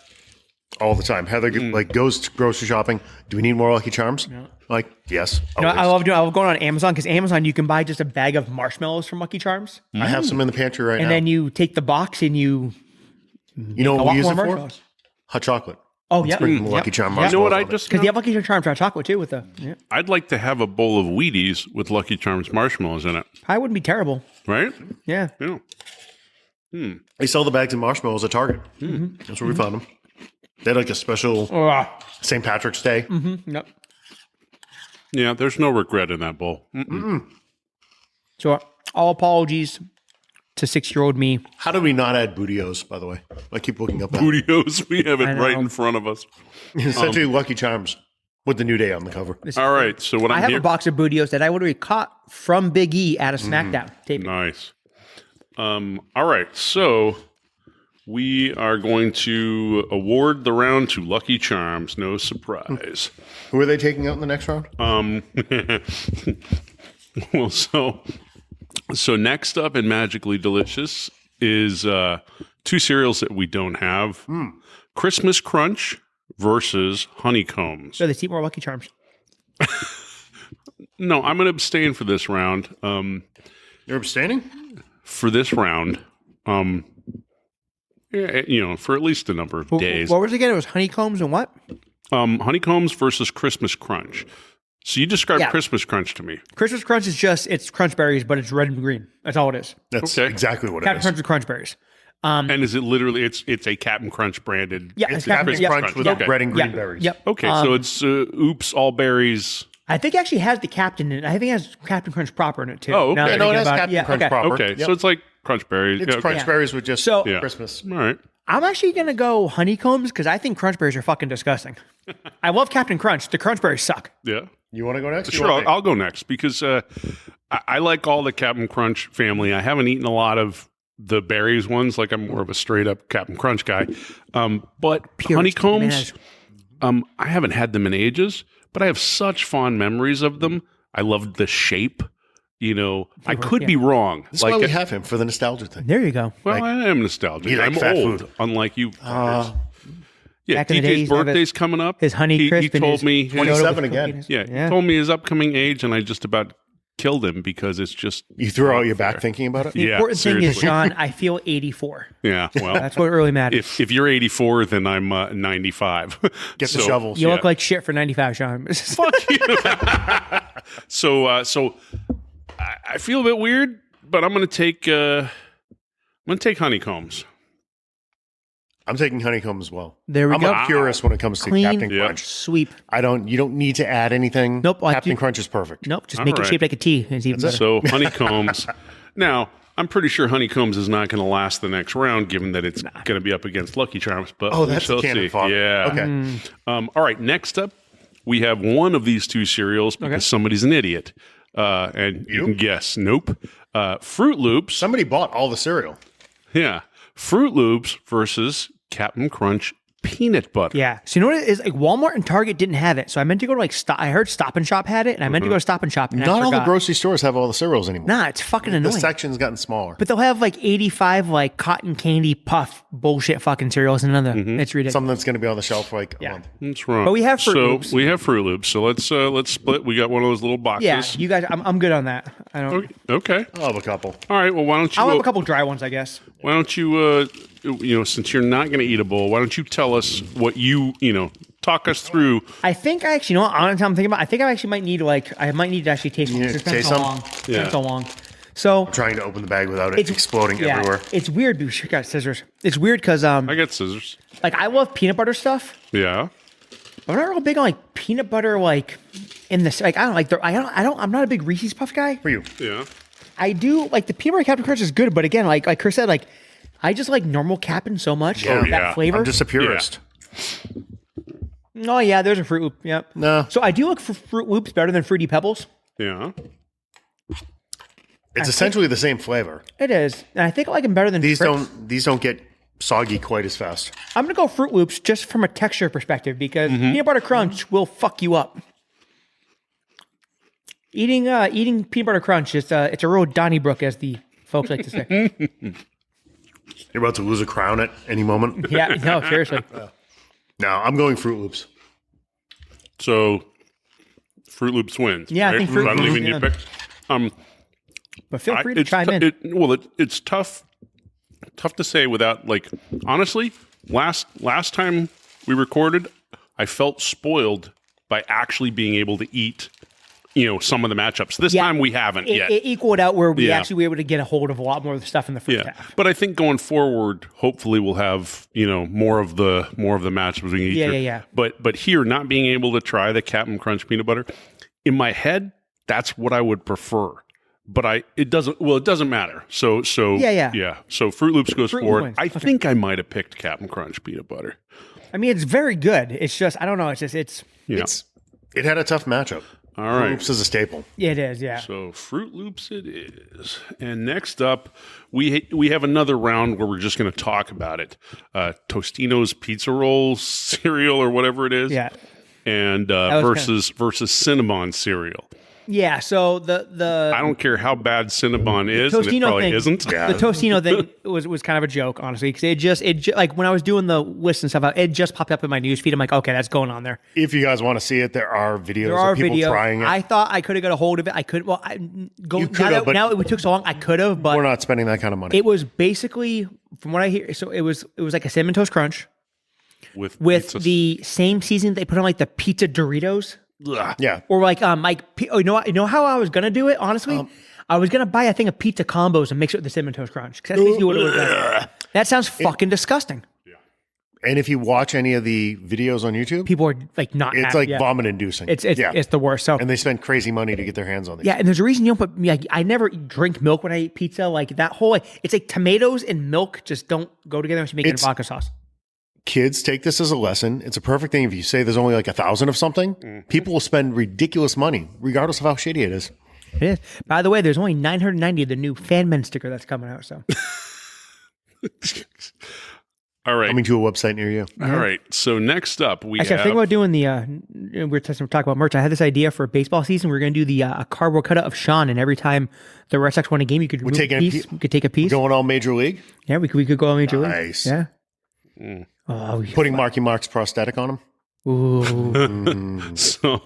All the time. Heather like goes to grocery shopping. Do we need more Lucky Charms? Like, yes. You know, always. I love going on Amazon because Amazon you can buy just a bag of marshmallows from Lucky Charms, I have some in the pantry right and now. then you take the box and you You know a what lot we use more it for? marshmallows. Hot chocolate. Oh yeah, Bring the Lucky Charm You know marshmallows what I on it. just? because you have Lucky Charms hot chocolate too with the. Yeah. I'd like to have a bowl of Wheaties with Lucky Charms marshmallows in it. I wouldn't be terrible. Right? Yeah. Yeah. They sell the bags of marshmallows at Target. That's where we found them. They had like a special St. Patrick's Day. Yep. Yeah. There's no regret in that bowl. So all apologies to 6-year-old me. How do we not add Bootios, by the way? I keep looking up that. Bootios. We have it I know. right in front of us. Essentially Lucky Charms with the New Day on the cover. All right. So what I I'm have here. a box of Bootios that I would have caught from Big E at a SmackDown taping. Nice. All right. So we are going to award the round to Lucky Charms. No surprise. Who are they taking out in the next round? Well, so next up in Magically Delicious is two cereals that we don't have. Christmas Crunch versus Honeycombs. So they eat more Lucky Charms. No, I'm going to abstain for this round. You're abstaining? For this round, yeah, you know, for at least a number of days. What was it again? It was honeycombs and what? Honeycombs versus Christmas Crunch. So you described Yeah. Christmas Crunch to me. Christmas Crunch is just, it's crunch berries, but it's red and green. That's all it is. That's Okay. exactly what it Captain is. Crunch with crunch berries. And is it literally, it's a Captain Crunch branded? Yeah, It's Captain Captain Yep. Crunch with Okay. red and green Yep. berries. Yep. Okay, so it's Oops All Berries. I think it actually has the Captain in it. I think it has Captain Crunch proper in it too. Oh, okay. Now that Yeah, I no, think it has about Captain Crunch okay. proper. Okay, Yep. so it's like Crunch Berries. It's Yeah, crunch Yeah. berries with just So- Yeah. Christmas. All right. I'm actually going to go honeycombs because I think crunch berries are fucking disgusting. I love Captain Crunch. The crunch berries suck. Yeah. You want to go next? You Sure, want me? I'll go next because I like all the Captain Crunch family. I haven't eaten a lot of the berries ones. Like I'm more of a straight up Captain Crunch guy. But Pure honeycombs, bananas. I haven't had them in ages, but I have such fond memories of them. I loved the shape. You know, I could be wrong. That's why we have him for the nostalgia thing. There you go. well, I am nostalgic. You like I'm fat old, food. unlike you. fuckers. Yeah, Back in the DJ's days of it, birthday's coming up. his Honey he Crisp and told his me his, 27 again. yeah, he told me his upcoming age, and I just about killed him because it's just You threw out your back thinking about it? The Yeah, important thing is, seriously. Sean, I feel 84. yeah. Well, That's what really matters. if you're 84, then I'm 95. Get the shovels. You yeah. look like shit for 95, Sean. Fuck you. So I feel a bit weird, but I'm going to take honeycombs. I'm taking honeycomb as well. There we I'm go. a purist when it comes to Clean Captain Yeah. Crunch. Sweep. You don't need to add anything. Nope, like Captain you- Crunch is perfect. Nope, just All make it right. shaped like a T. And it's even better. So honeycombs. Now, I'm pretty sure honeycombs is not going to last the next round, given that it's going to be up against Lucky Charms. But Oh, we that's shall the cannon see. fodder. Yeah. Okay. All right. Next up, we have one of these two cereals because somebody's an idiot, and you can guess. Nope. Fruit Loops. Somebody bought all the cereal. Yeah. Fruit Loops versus Captain Crunch peanut butter. Yeah. So you know what it is? Like Walmart and Target didn't have it. So I meant to go to like I heard Stop and Shop had it, and I meant to go to Stop and Shop. And I Not all the forgot. grocery stores have all the cereals anymore. Nah, it's fucking The annoying. section's gotten smaller. But they'll have like 85 like cotton candy puff bullshit fucking cereals and another. It's ridiculous. Something that's going to be on the shelf for like a month. That's wrong. But we have Fruit Loops. We have Fruit Loops. So let's split. We got one of those little boxes. Yeah, you guys, I'm good on that. I don't. Okay. I'll have a couple. All right. Well, why don't you? I'll have a couple dry ones, I guess. Why don't you? Since you're not going to eat a bowl, why don't you tell us what talk us through? I think I actually, you know what? Honestly, I'm thinking about. I think I actually might need to actually taste one. need to It's been taste so some? long. It's Yeah. been so long. So Trying to open the bag without it exploding yeah, everywhere. It's weird. Because you got scissors. It's weird because I got scissors. like I love peanut butter stuff. Yeah. I'm not real big on like peanut butter like in this. Like I don't like. I'm not a big Reese's Puff guy. For you. Yeah. I do like the peanut butter Captain Crunch is good, but again, like Chris said, like I just like normal Captain so much. Oh, that yeah. flavor. I'm just a purist. Oh yeah, there's a Fruit Loop. Yep. No. So I do look for Fruit Loops better than Fruity Pebbles. Yeah. It's essentially the same flavor. It is, and I think I like them better than These Frips. don't get soggy quite as fast. I'm gonna go Fruit Loops just from a texture perspective because peanut butter crunch will fuck you up. Eating peanut butter crunch is it's a real Donnybrook, as the folks like to say. You're about to lose a crown at any moment. Yeah, no, seriously. No, I'm going Fruit Loops. So Fruit Loops wins. Yeah, I right? think Fruit So I'm Loops leaving you wins. pick. But feel free to chime in. It's tough to say without, like, honestly, last time we recorded, I felt spoiled by actually being able to eat, some of the matchups. This time we haven't yet. It equaled out where we actually were able to get a hold of a lot more of the stuff in the first half. But I think going forward, hopefully we'll have, more of the matchups we can eat. Yeah. But here, not being able to try the Captain Crunch peanut butter, in my head, that's what I would prefer. But it doesn't matter. So Yeah. So Fruit Loops goes Fruit forward. wins. I think I might have picked Captain Crunch peanut butter. I mean, it's very good. It's just, I don't know. It's It had a tough matchup. All Fruit right. Loops is a staple. it is, yeah. So Fruit Loops it is. And next up, we have another round where we're just going to talk about it. Tostino's Pizza Rolls cereal or whatever it is. Yeah. And versus Cinnabon cereal. Yeah, so the I don't care how bad Cinnabon is, and it Tostino probably thing, isn't. the Tostino thing was kind of a joke, honestly, because it just like when I was doing the list and stuff, it just popped up in my newsfeed. I'm like, okay, that's going on there. If you guys want to see it, there are videos There are of people videos. trying it. I thought I could have got a hold of it. I could. Well, You could have, but now it took so long. I could have, but We're not spending that kind of money. it was basically, from what I hear, so it was like a Cinnamon Toast Crunch with with the same seasoning they put on like the pizza Doritos. Yeah. Or like you know how I was gonna do it, honestly? I was gonna buy a thing of pizza combos and mix it with the Cinnamon Toast Crunch. 'Cause that's basically what it was like. That sounds fucking disgusting. And if you watch any of the videos on YouTube, People are like not it's happy. like Yeah. vomit inducing. It's the worst. So and they spend crazy money to get their hands on these. yeah, and there's a reason you don't put like I never drink milk when I eat pizza. Like that whole it's like tomatoes and milk just don't go together unless you make it in vodka sauce. Kids, take this as a lesson. It's a perfect thing. If you say there's only like 1,000 of something, people will spend ridiculous money, regardless of how shitty it is. It is. By the way, there's only 990 of the new Fan Men sticker that's coming out. So All right. Coming to a website near you. All right. So next up, we actually, I was have thinking about doing the. We're talking about merch. I had this idea for baseball season. We're going to do the a cardboard cutout of Sean, and every time the Red Sox won a game, you could remove a piece. We could take a piece. Going all major league. Yeah, we could go on major league. Nice. Yeah. Oh, putting Marky Mark's prosthetic on him. Ooh. so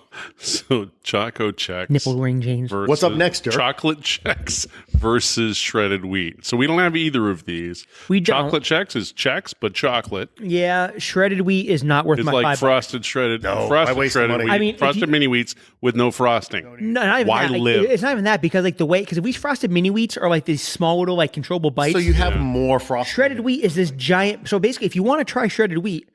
Choco Checks. Nipple ring James. What's up next, Dirk? Chocolate Checks versus shredded wheat. So we don't have either of these. We don't. Chocolate Checks is checks, but chocolate. Yeah, shredded wheat is not worth It's my like $5. frosted shredded, No, I frosted wasted shredded money. wheat, I mean, if frosted you- mini wheats with no frosting. No, not even Why that. Like, live? it's not even that because like the way because these frosted mini wheats are like these small little like controllable bites. So you have more frost. Shredded wheat is this giant. So basically, if you want to try shredded wheat,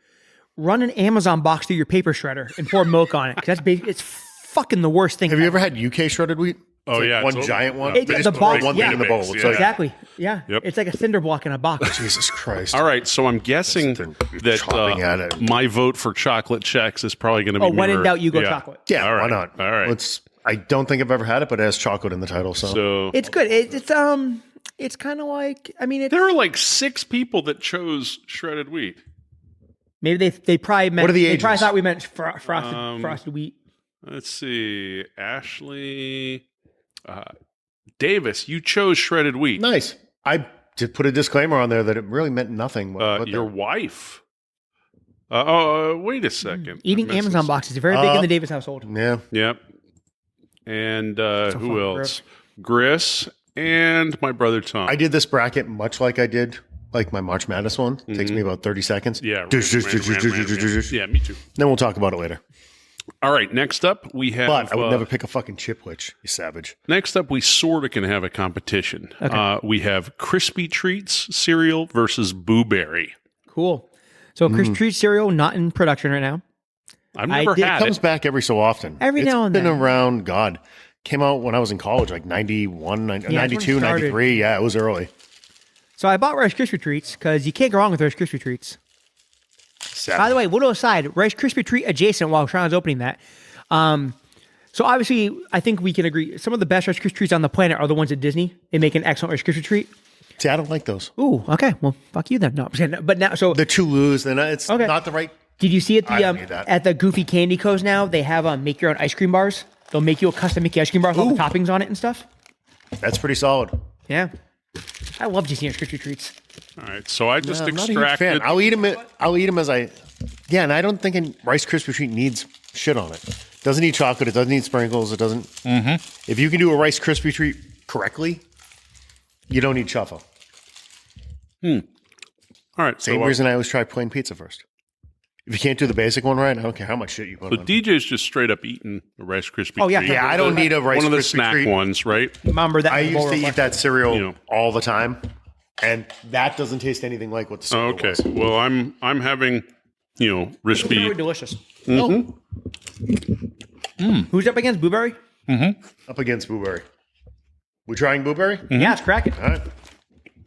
run an Amazon box through your paper shredder and pour milk on it. 'Cause that's basically it's fucking the worst thing. Have you ever had UK shredded wheat? Oh, It's yeah, one it's giant one. It- They the just throw box, one yeah. thing in the bowl. Yeah. It's like, Exactly. Yeah. Yep. It's like a cinder block in a box. Jesus Christ. All right, so I'm guessing that chopping at it. my vote for chocolate checks is probably going to be. Oh, when in mirrored. doubt, you go Yeah. chocolate. Yeah, All why right. not? All right. I don't think I've ever had it, but it has chocolate in the title. So, It's good. It's kind of like There are like 6 people that chose shredded wheat. maybe they probably meant What are the they probably ages? thought we meant frosted wheat. Let's see, Ashley Davis, you chose shredded wheat. nice. I did put a disclaimer on there that it really meant nothing. Your wife. Wait a second. Eating I missed Amazon this. boxes is very big in the Davis household. Yeah. Yep. And who fun, else? Gris and my brother Tom. I did this bracket much like I did like my March Madness one. Takes me about 30 seconds. yeah. Dush, dush, dush, dush, dush, dush, dush. Yeah, me too. Then we'll talk about it later. All right, next up we have. But I would never pick a fucking Chipwich, you savage. Next up, we sort of can have a competition. We have Crispy Treats cereal versus Boo Berry. Cool. So Crispy Treat cereal not in production right now. I've never did- had It comes it. back every so often. Every It's now and been then. around, God. Came out when I was in college, like 91, when it 92, started. 93. Yeah, it was early. So I bought Rice Krispie Treats because you can't go wrong with Rice Krispie Treats. By the way, little aside, Rice Krispie Treat adjacent while Sean was opening that. So obviously, I think we can agree some of the best Rice Krispie Treats on the planet are the ones at Disney. They make an excellent Rice Krispie Treat. See, I don't like those. Ooh, okay. Well, fuck you then. No, I'm just kidding. But now, so They're too loose. Then it's Okay. not the right. did you see I don't need that. at the Goofy Candy Co's now? They have make your own ice cream bars. They'll make you a custom Mickey ice cream bar with all the toppings on it and stuff. That's pretty solid. Yeah, I love Disney Krispy treats. All right, so I just I'm not a huge fan. extracted. I'll eat them as I. Yeah, and I don't think a Rice Krispie treat needs shit on it. Doesn't need chocolate. It doesn't need sprinkles. It doesn't. Mm-hmm. If you can do a Rice Krispie treat correctly, you don't need truffle. All right, Same reason I always try plain pizza first. If you can't do the basic one right, I don't care how much shit you put So on. DJ's just straight up eating a Rice Krispie Oh, yeah. treat. Yeah, I don't need a Rice One of the Krispie snack treat. ones, right? Remember that? I used to eat that cereal You know. all the time, and that doesn't taste anything like what the cereal Okay, was. well, I'm having, Very Rispy. delicious. Oh, Who's up against Blueberry? up against Blueberry. We trying Blueberry? Yeah, it's cracking. All right.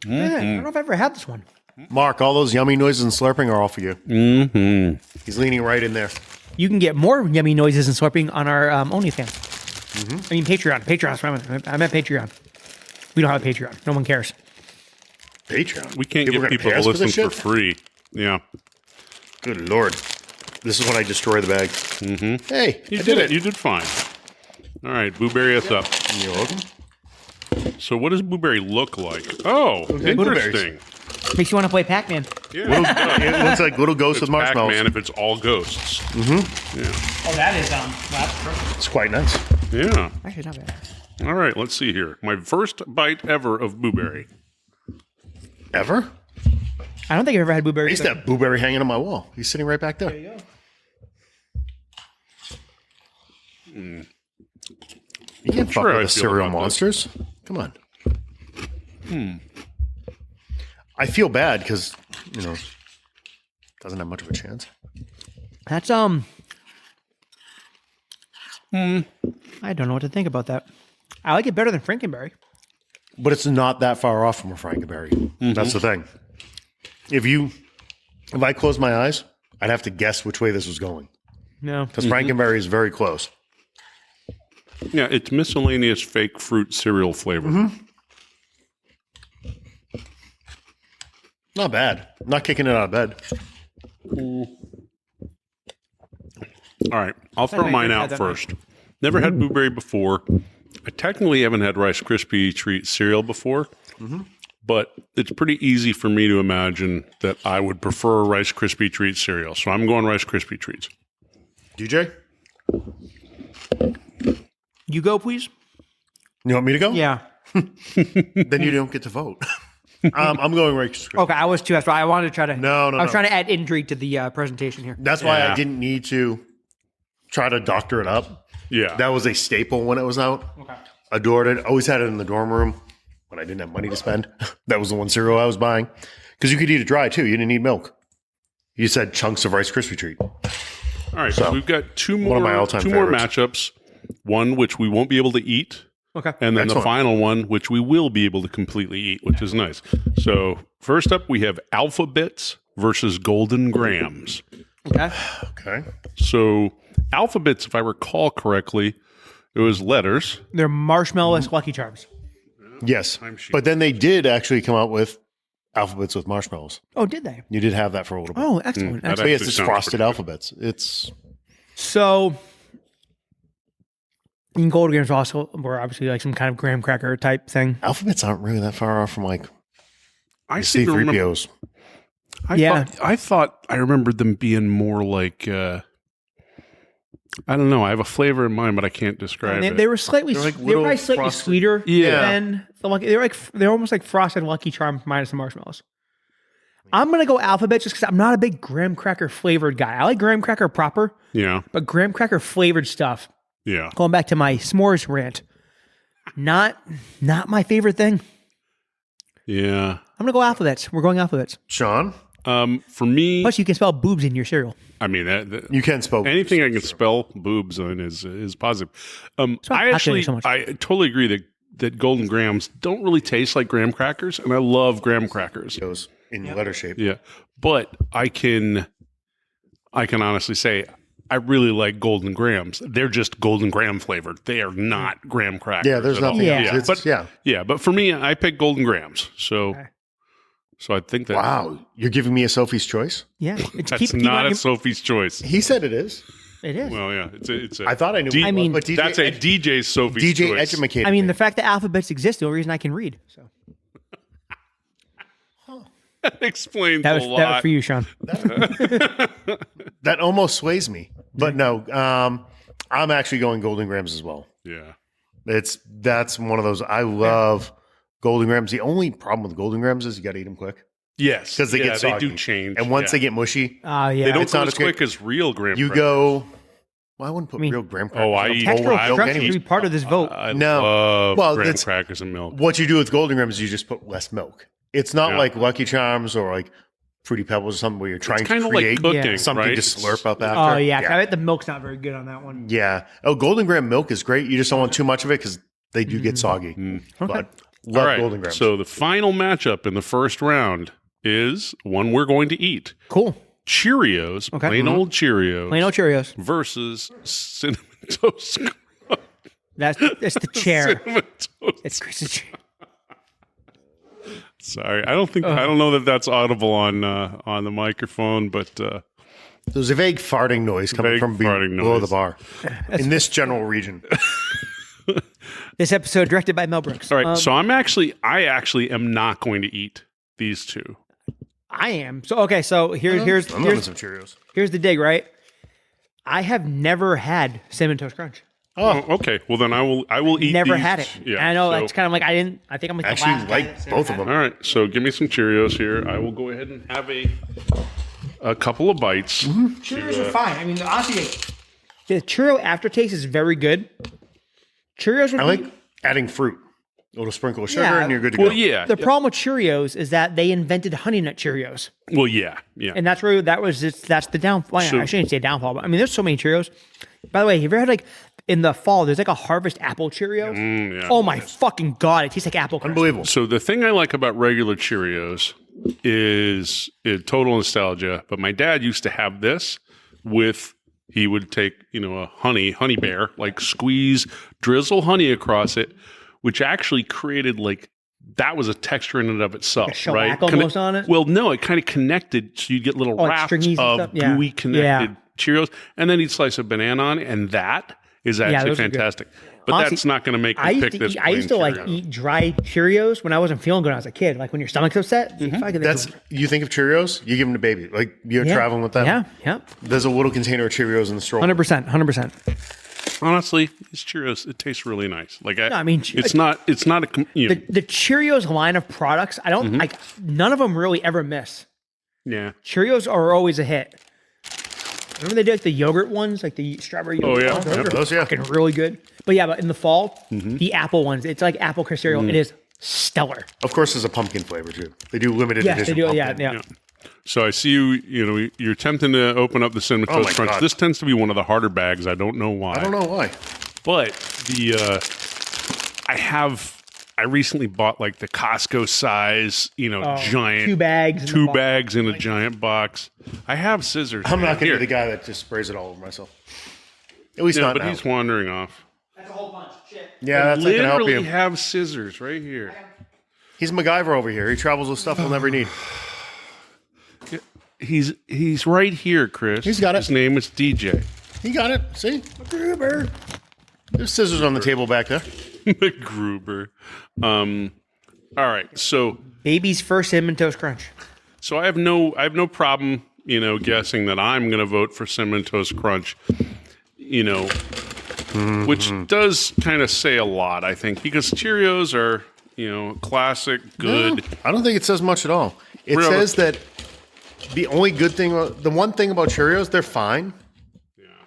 Yeah, I don't know if I've ever had this one. Mark, all those yummy noises and slurping are all for you. Mm-hmm. He's leaning right in there. You can get more yummy noises and slurping on our OnlyFans. I mean, Patreon. Patreon's what I meant Patreon. We don't have a Patreon. No one cares. Patreon. We can't People get are gonna people pay to us for listen this for shit? free. Yeah. Good Lord. This is when I destroy the bag. Mm-hmm. Hey, You I did did it. You did fine. All right, Blueberry us up. You're welcome. So what does Blueberry look like? Oh, interesting. Makes you want to play Pac-Man. Yeah. It looks like little ghosts with marshmallows. Pac-Man if it's all ghosts. Oh, that is that's perfect. It's quite nice. Yeah. Actually, not bad. All right, let's see here. My first bite ever of Blueberry. Ever? I don't think I've ever had I Blueberry. used to have Blueberry hanging on my wall. He's sitting right back there. There you go. You can't fuck sure with I the feel cereal about this. monsters. Come on. I feel bad because, doesn't have much of a chance. That's I don't know what to think about that. I like it better than Frankenberry. But it's not that far off from a Frankenberry. That's the thing. If I closed my eyes, I'd have to guess which way this was going. No. Because Frankenberry is very close. Yeah, it's miscellaneous fake fruit cereal flavor. Not bad. I'm not kicking it out of bed. All right, I'll throw make mine good out had that first. Never had Blueberry before. I technically haven't had Rice Krispie treat cereal before, but it's pretty easy for me to imagine that I would prefer Rice Krispie treat cereal. So I'm going Rice Krispie treats. DJ? You go, please. You want me to go? Yeah. Then you don't get to vote. I'm going Rice Krispie. Okay, I was too. That's why I wanted to try to. No, I was no. trying to add intrigue to the presentation here. That's why Yeah. I didn't need to try to doctor it up. Yeah. That was a staple when it was out. Okay. Adored it. Always had it in the dorm room when I didn't have money to spend. That was the one cereal I was buying. Because you could eat it dry too. You didn't need milk. You said chunks of Rice Krispie treat. All right, so we've got two more of my all-time more favorites. matchups. One which we won't be able to eat, Okay. and then Excellent. the final one which we will be able to completely eat, which is nice. So first up, we have Alpha Bits versus Golden Grams. Okay. Okay. So Alphabets, if I recall correctly, it was letters. They're marshmallow Lucky Charms. Yes. Timesheet. But then they did actually come out with alphabets with marshmallows. Oh, did they? You did have that for a little bit. Oh, excellent. that excellent. But yeah, it's actually just sounds frosted pretty good. alphabets. It's So, in Gold Grams also were obviously like some kind of graham cracker type thing. alphabets aren't really that far off from like I seem to remember. C3POs. Yeah. I thought I remembered them being more like. I don't know. I have a flavor in mind, but I can't describe it. They were slightly, They're like they were little probably slightly frosted- sweeter Yeah. than the Lucky. They're almost like frosted Lucky Charms minus the marshmallows. I'm gonna go alphabet just because I'm not a big graham cracker flavored guy. I like graham cracker proper, Yeah, but graham cracker flavored stuff. yeah. Going back to my s'mores rant, not my favorite thing. Yeah. I'm gonna go alphabets. We're going alphabets. Sean, For me, Plus, you can spell boobs in your cereal. I mean, that you can spell anything I can spell boobs on is positive. why I I'm actually, so much. I totally agree that Golden Grams don't really taste like graham crackers, and I love graham crackers. those in letter shape. Yeah, but I can honestly say I really like Golden Grahams. They're just Golden Graham flavored. They are not graham crackers. Yeah, there's at all. nothing. Yeah. Else. It's, Yeah, but for me, I pick Golden Grahams. So, so I think that Wow, you're giving me a Sophie's choice? Yeah. It's that's keep not on a your- Sophie's choice. He said it is. It is. Well, yeah, it's a. I thought I knew. D- what it was, I mean, but DJ that's a DJ Sophie's DJ choice. educated. I mean, me. the fact that alphabets exist, the only reason I can read. So That explains that was a lot. that was for you, Sean. that almost sways me, but no. I'm actually going Golden Grahams as well. Yeah. That's one of those. I love Golden Grahams. The only problem with Golden Grahams is you got to eat them quick Yes, because they get they soggy. do change, and once yeah. they get mushy, Oh yeah. they don't It's go not as as quick. quick as real graham. you crackers. go. Well, I wouldn't put I mean- real graham crackers. Oh, I in a eat- bowl Textural of milk structure anyway. should be part of this vote. I No. love Well, graham that's- crackers and milk. What you do with Golden Grahams is you just put less milk. It's not Yeah. like Lucky Charms or like Fruity Pebbles or something where you're trying to Kind of like create cooking, something right? to slurp up after. Oh yeah. I bet the milk's not very good on that one. Yeah. Oh, Golden Graham milk is great. You just don't want too much of it because they do get soggy. But love All right. Golden Grahams. So the final matchup in the first round is one we're going to eat: Cool. Cheerios, Okay. plain old Cheerios, Plain old Cheerios. versus cinnamon toast. That's the chair. Cinnamon toast. It's Chris's chair. Sorry, I don't know that that's audible on the microphone, but There's a vague farting noise coming Vague from farting below noise. the bar in this general region. This episode directed by Mel Brooks. all right. So I actually am not going to eat these two. I am. So okay, so here's I'm loving some Cheerios. here's the dig, right? I have never had Cinnamon Toast Crunch. Oh, okay. Well, then I will eat. Never these. had it. Yeah. And I know so- that's kind of like I think I'm like the Actually, last guy like that's both ever of had them. All right. So give me some Cheerios here. I will go ahead and have a couple of bites. it. Cheerios are fine. I mean, honestly, the Cheerio aftertaste is very good. Cheerios would I be- like adding fruit. A little sprinkle of sugar Yeah. and you're good to Well, go. yeah. the problem with Cheerios is that they invented Honey Nut Cheerios, Well, yeah. Yeah. and that's where that's the downfall. So- I shouldn't say downfall, but I mean, there's so many Cheerios. By the way, have you ever had like in the fall? There's like a Harvest Apple Cheerios. yeah. Oh my fucking god, it tastes like apple. Crisp. Unbelievable. So the thing I like about regular Cheerios is total nostalgia. But my dad used to have this with. He would take, a honey bear, like squeeze, drizzle honey across it, which actually created that was a texture in and of itself, Like a shellac right? almost on it? Well, no, it kind of connected, so you get little like wraps stringies and of stuff? Yeah. gooey connected Yeah. Cheerios, and then you'd slice a banana on it, and that is actually those are good. fantastic. But Honestly, that's not going to make I me used pick to this. eat, I used to plain like Cheerio. eat dry Cheerios when I wasn't feeling good when I was a kid. Like when your stomach's upset. Mm-hmm. Fuck it, That's you think of Cheerios, you give them to baby. Like you're yeah. traveling with them. Yeah, There's a little container of Cheerios in the stroller. 100%. Honestly, these Cheerios, it tastes really nice. I mean, it's not a The Cheerios line of products, I don't like. None of them really ever miss. yeah. Cheerios are always a hit. Remember they did like the yogurt ones, like the strawberry yogurt yeah. ones? Yep, those, yeah. Fucking really good. But yeah, but in the fall, the apple ones, it's like apple crisp cereal. It is stellar. Of course, there's a pumpkin flavor too. They do limited Yes, edition. they do. Yeah, pumpkin. yeah. So I see you're attempting to open up the cinnamon Oh toast my crunch. God. This tends to be one of the harder bags. I don't know why. I don't know why. But I recently bought like the Costco size, giant 2 bags. in the two box. bags in a giant box. I have scissors. I'm not going to Here. be the guy that just sprays it all over myself. At least Yeah, not but now. he's wandering off. That's a whole bunch. Shit. Yeah, that's not going to help Literally you. have scissors right here. He's MacGyver over here. He travels with stuff he'll never need. He's right here, Chris. He's got it. His name is DJ. He got it. See? Gruber. There's scissors on the table back there. McGruber. All right, so Baby's first Cinnamon Toast Crunch. I have no problem, guessing that I'm going to vote for Cinnamon Toast Crunch, which does kind of say a lot, I think, because Cheerios are, classic, good. No, I don't think it says much at all. It Really? says that the only good thing, the one thing about Cheerios, they're fine,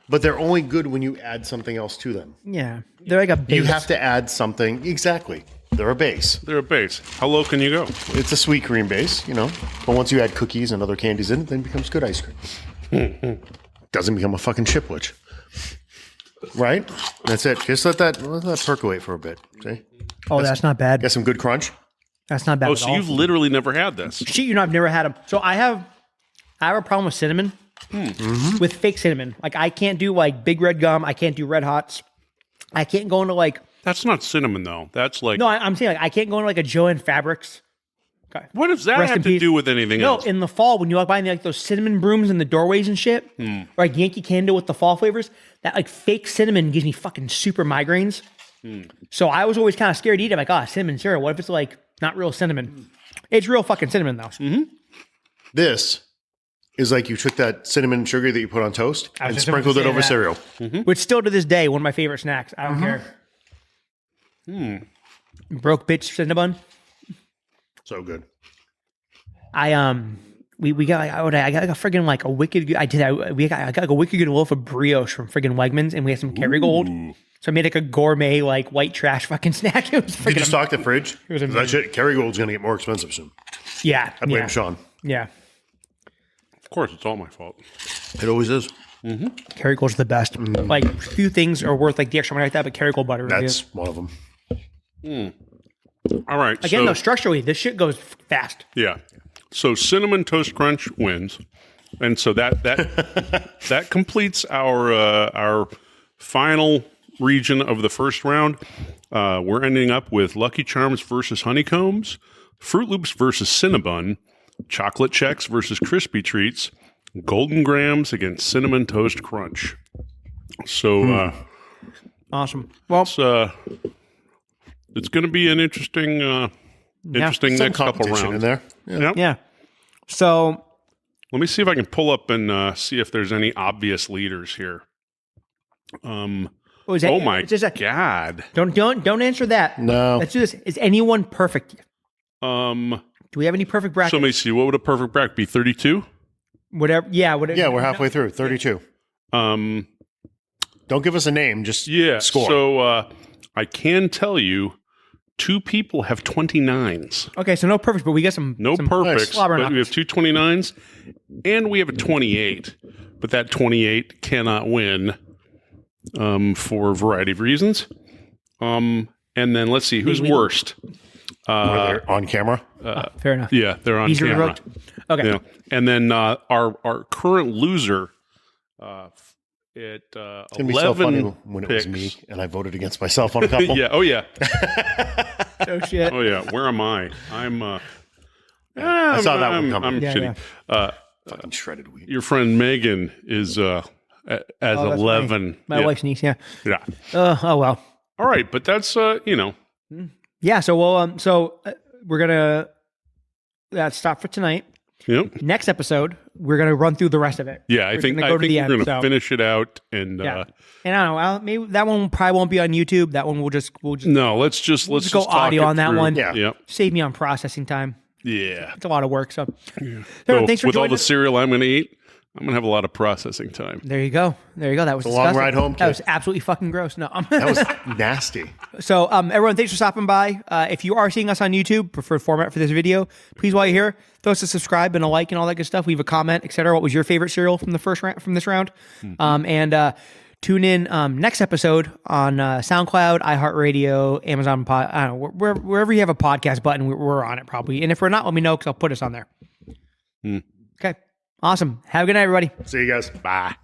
but they're only good when you add something else to them. Yeah. They're like a base. You have to add something. Exactly. They're a base. They're a base. How low can you go? It's a sweet cream base, But once you add cookies and other candies in it, then it becomes good ice cream. Doesn't become a fucking chipwich. Right? That's it. Just let that percolate for a bit. See? Oh, that's not bad. Got some good crunch. That's not bad Oh, at so all. you've literally never had this. Shit, I've never had them. So I have a problem with cinnamon. with fake cinnamon. Like I can't do like Big Red Gum. I can't do Red Hots. I can't go into like That's not cinnamon though. That's like no. I'm saying like I can't go into like a Joanne Fabrics. Okay. what does that Rest have in to peace. do with anything No, else? in the fall when you walk by and like those cinnamon brooms in the doorways and shit, or like Yankee Candle with the fall flavors, that like fake cinnamon gives me fucking super migraines. So I was always kind of scared to eat it. Like, cinnamon cereal. What if it's like not real cinnamon? It's real fucking cinnamon though. This is like you took that cinnamon sugar that you put on toast I was and just about to sprinkled it say over that. cereal. Which still to this day one of my favorite snacks. I don't care. Broke bitch cinnabon. So good. We got I got like a friggin' like a wicked good, I got like a wicked good loaf of brioche from friggin' Wegmans and we had some Kerrygold. So I made like a gourmet like white trash fucking snack. It was Did you friggin' stock the fridge? was That amazing. shit, Kerrygold's going to get more expensive soon. yeah. I blame Yeah. Sean. Yeah. Of course, it's all my fault. It always is. Kerrygold's the best. Like few things are worth like the extra money like that, but Kerrygold butter really is. That's one of them. All right. Again, so, though, structurally, this shit goes fast. yeah. So cinnamon toast crunch wins, and so that that completes our final region of the first round. We're ending up with Lucky Charms versus Honeycombs, Fruit Loops versus Cinnabon, Chocolate Checks versus Crispy Treats, Golden Grams against Cinnamon Toast Crunch. So Awesome. Well, it's going to be an interesting Some next couple competition rounds. in there. Yeah. yeah. So Let me see if I can pull up and see if there's any obvious leaders here. what was that? Oh my It's just God. don't answer that. No. Let's do this. Is anyone perfect? Um, Do we have any perfect so brackets? let me see. What would a perfect bracket be? 32? Whatever. Yeah. Whatever. Yeah, we're halfway through. 32. Um, Don't give us a name. Just yeah. score. So I can tell you 2 people have 29s. Okay, so no perfect, but we got some. No some perfects, slobber but we knockers. have 2 29s and we have a 28. But that 28 cannot win for a variety of reasons. And then let's see, who's worst? Were they on camera. Fair enough. Yeah, they're on Easier camera. revoked. Okay. Yeah. And then our current loser at It's going to be so funny 11 when it picks. was me and I voted against myself on a couple. Yeah. Oh, yeah. Oh shit. Oh, yeah. Where am I? I'm. I saw that one coming. I'm Yeah, shitty. Fucking shredded wheat. Your friend Megan is as that's 11. My yeah. wife's niece. Yeah. Yeah. Oh well. All right, but that's Yeah. So we're gonna stop for tonight. Yep. Next episode, we're gonna run through the rest of it. Yeah, I We're think gonna go to the we're end, going to so- finish it out and Yeah. And I don't know. Maybe that one probably won't be on YouTube. That one we'll just no, let's just go talk audio it on that through. one. Yeah. Yep. save me on processing time. Yeah. It's a lot of work. So, So thanks for with all joining the us. cereal I'm going to eat, I'm going to have a lot of processing time. There you go. That was a long disgusting. ride home, That kid. was absolutely fucking gross. No. That was nasty. So, everyone, thanks for stopping by. If you are seeing us on YouTube, preferred format for this video, please, while you're here, throw us a subscribe and a like and all that good stuff. Leave a comment, etc. What was your favorite cereal from the from this round? And tune in next episode on SoundCloud, iHeartRadio, Amazon Pod. I don't know, wherever you have a podcast button, we're on it probably. And if we're not, let me know because I'll put us on there. Okay, awesome. Have a good night, everybody. See you guys. Bye.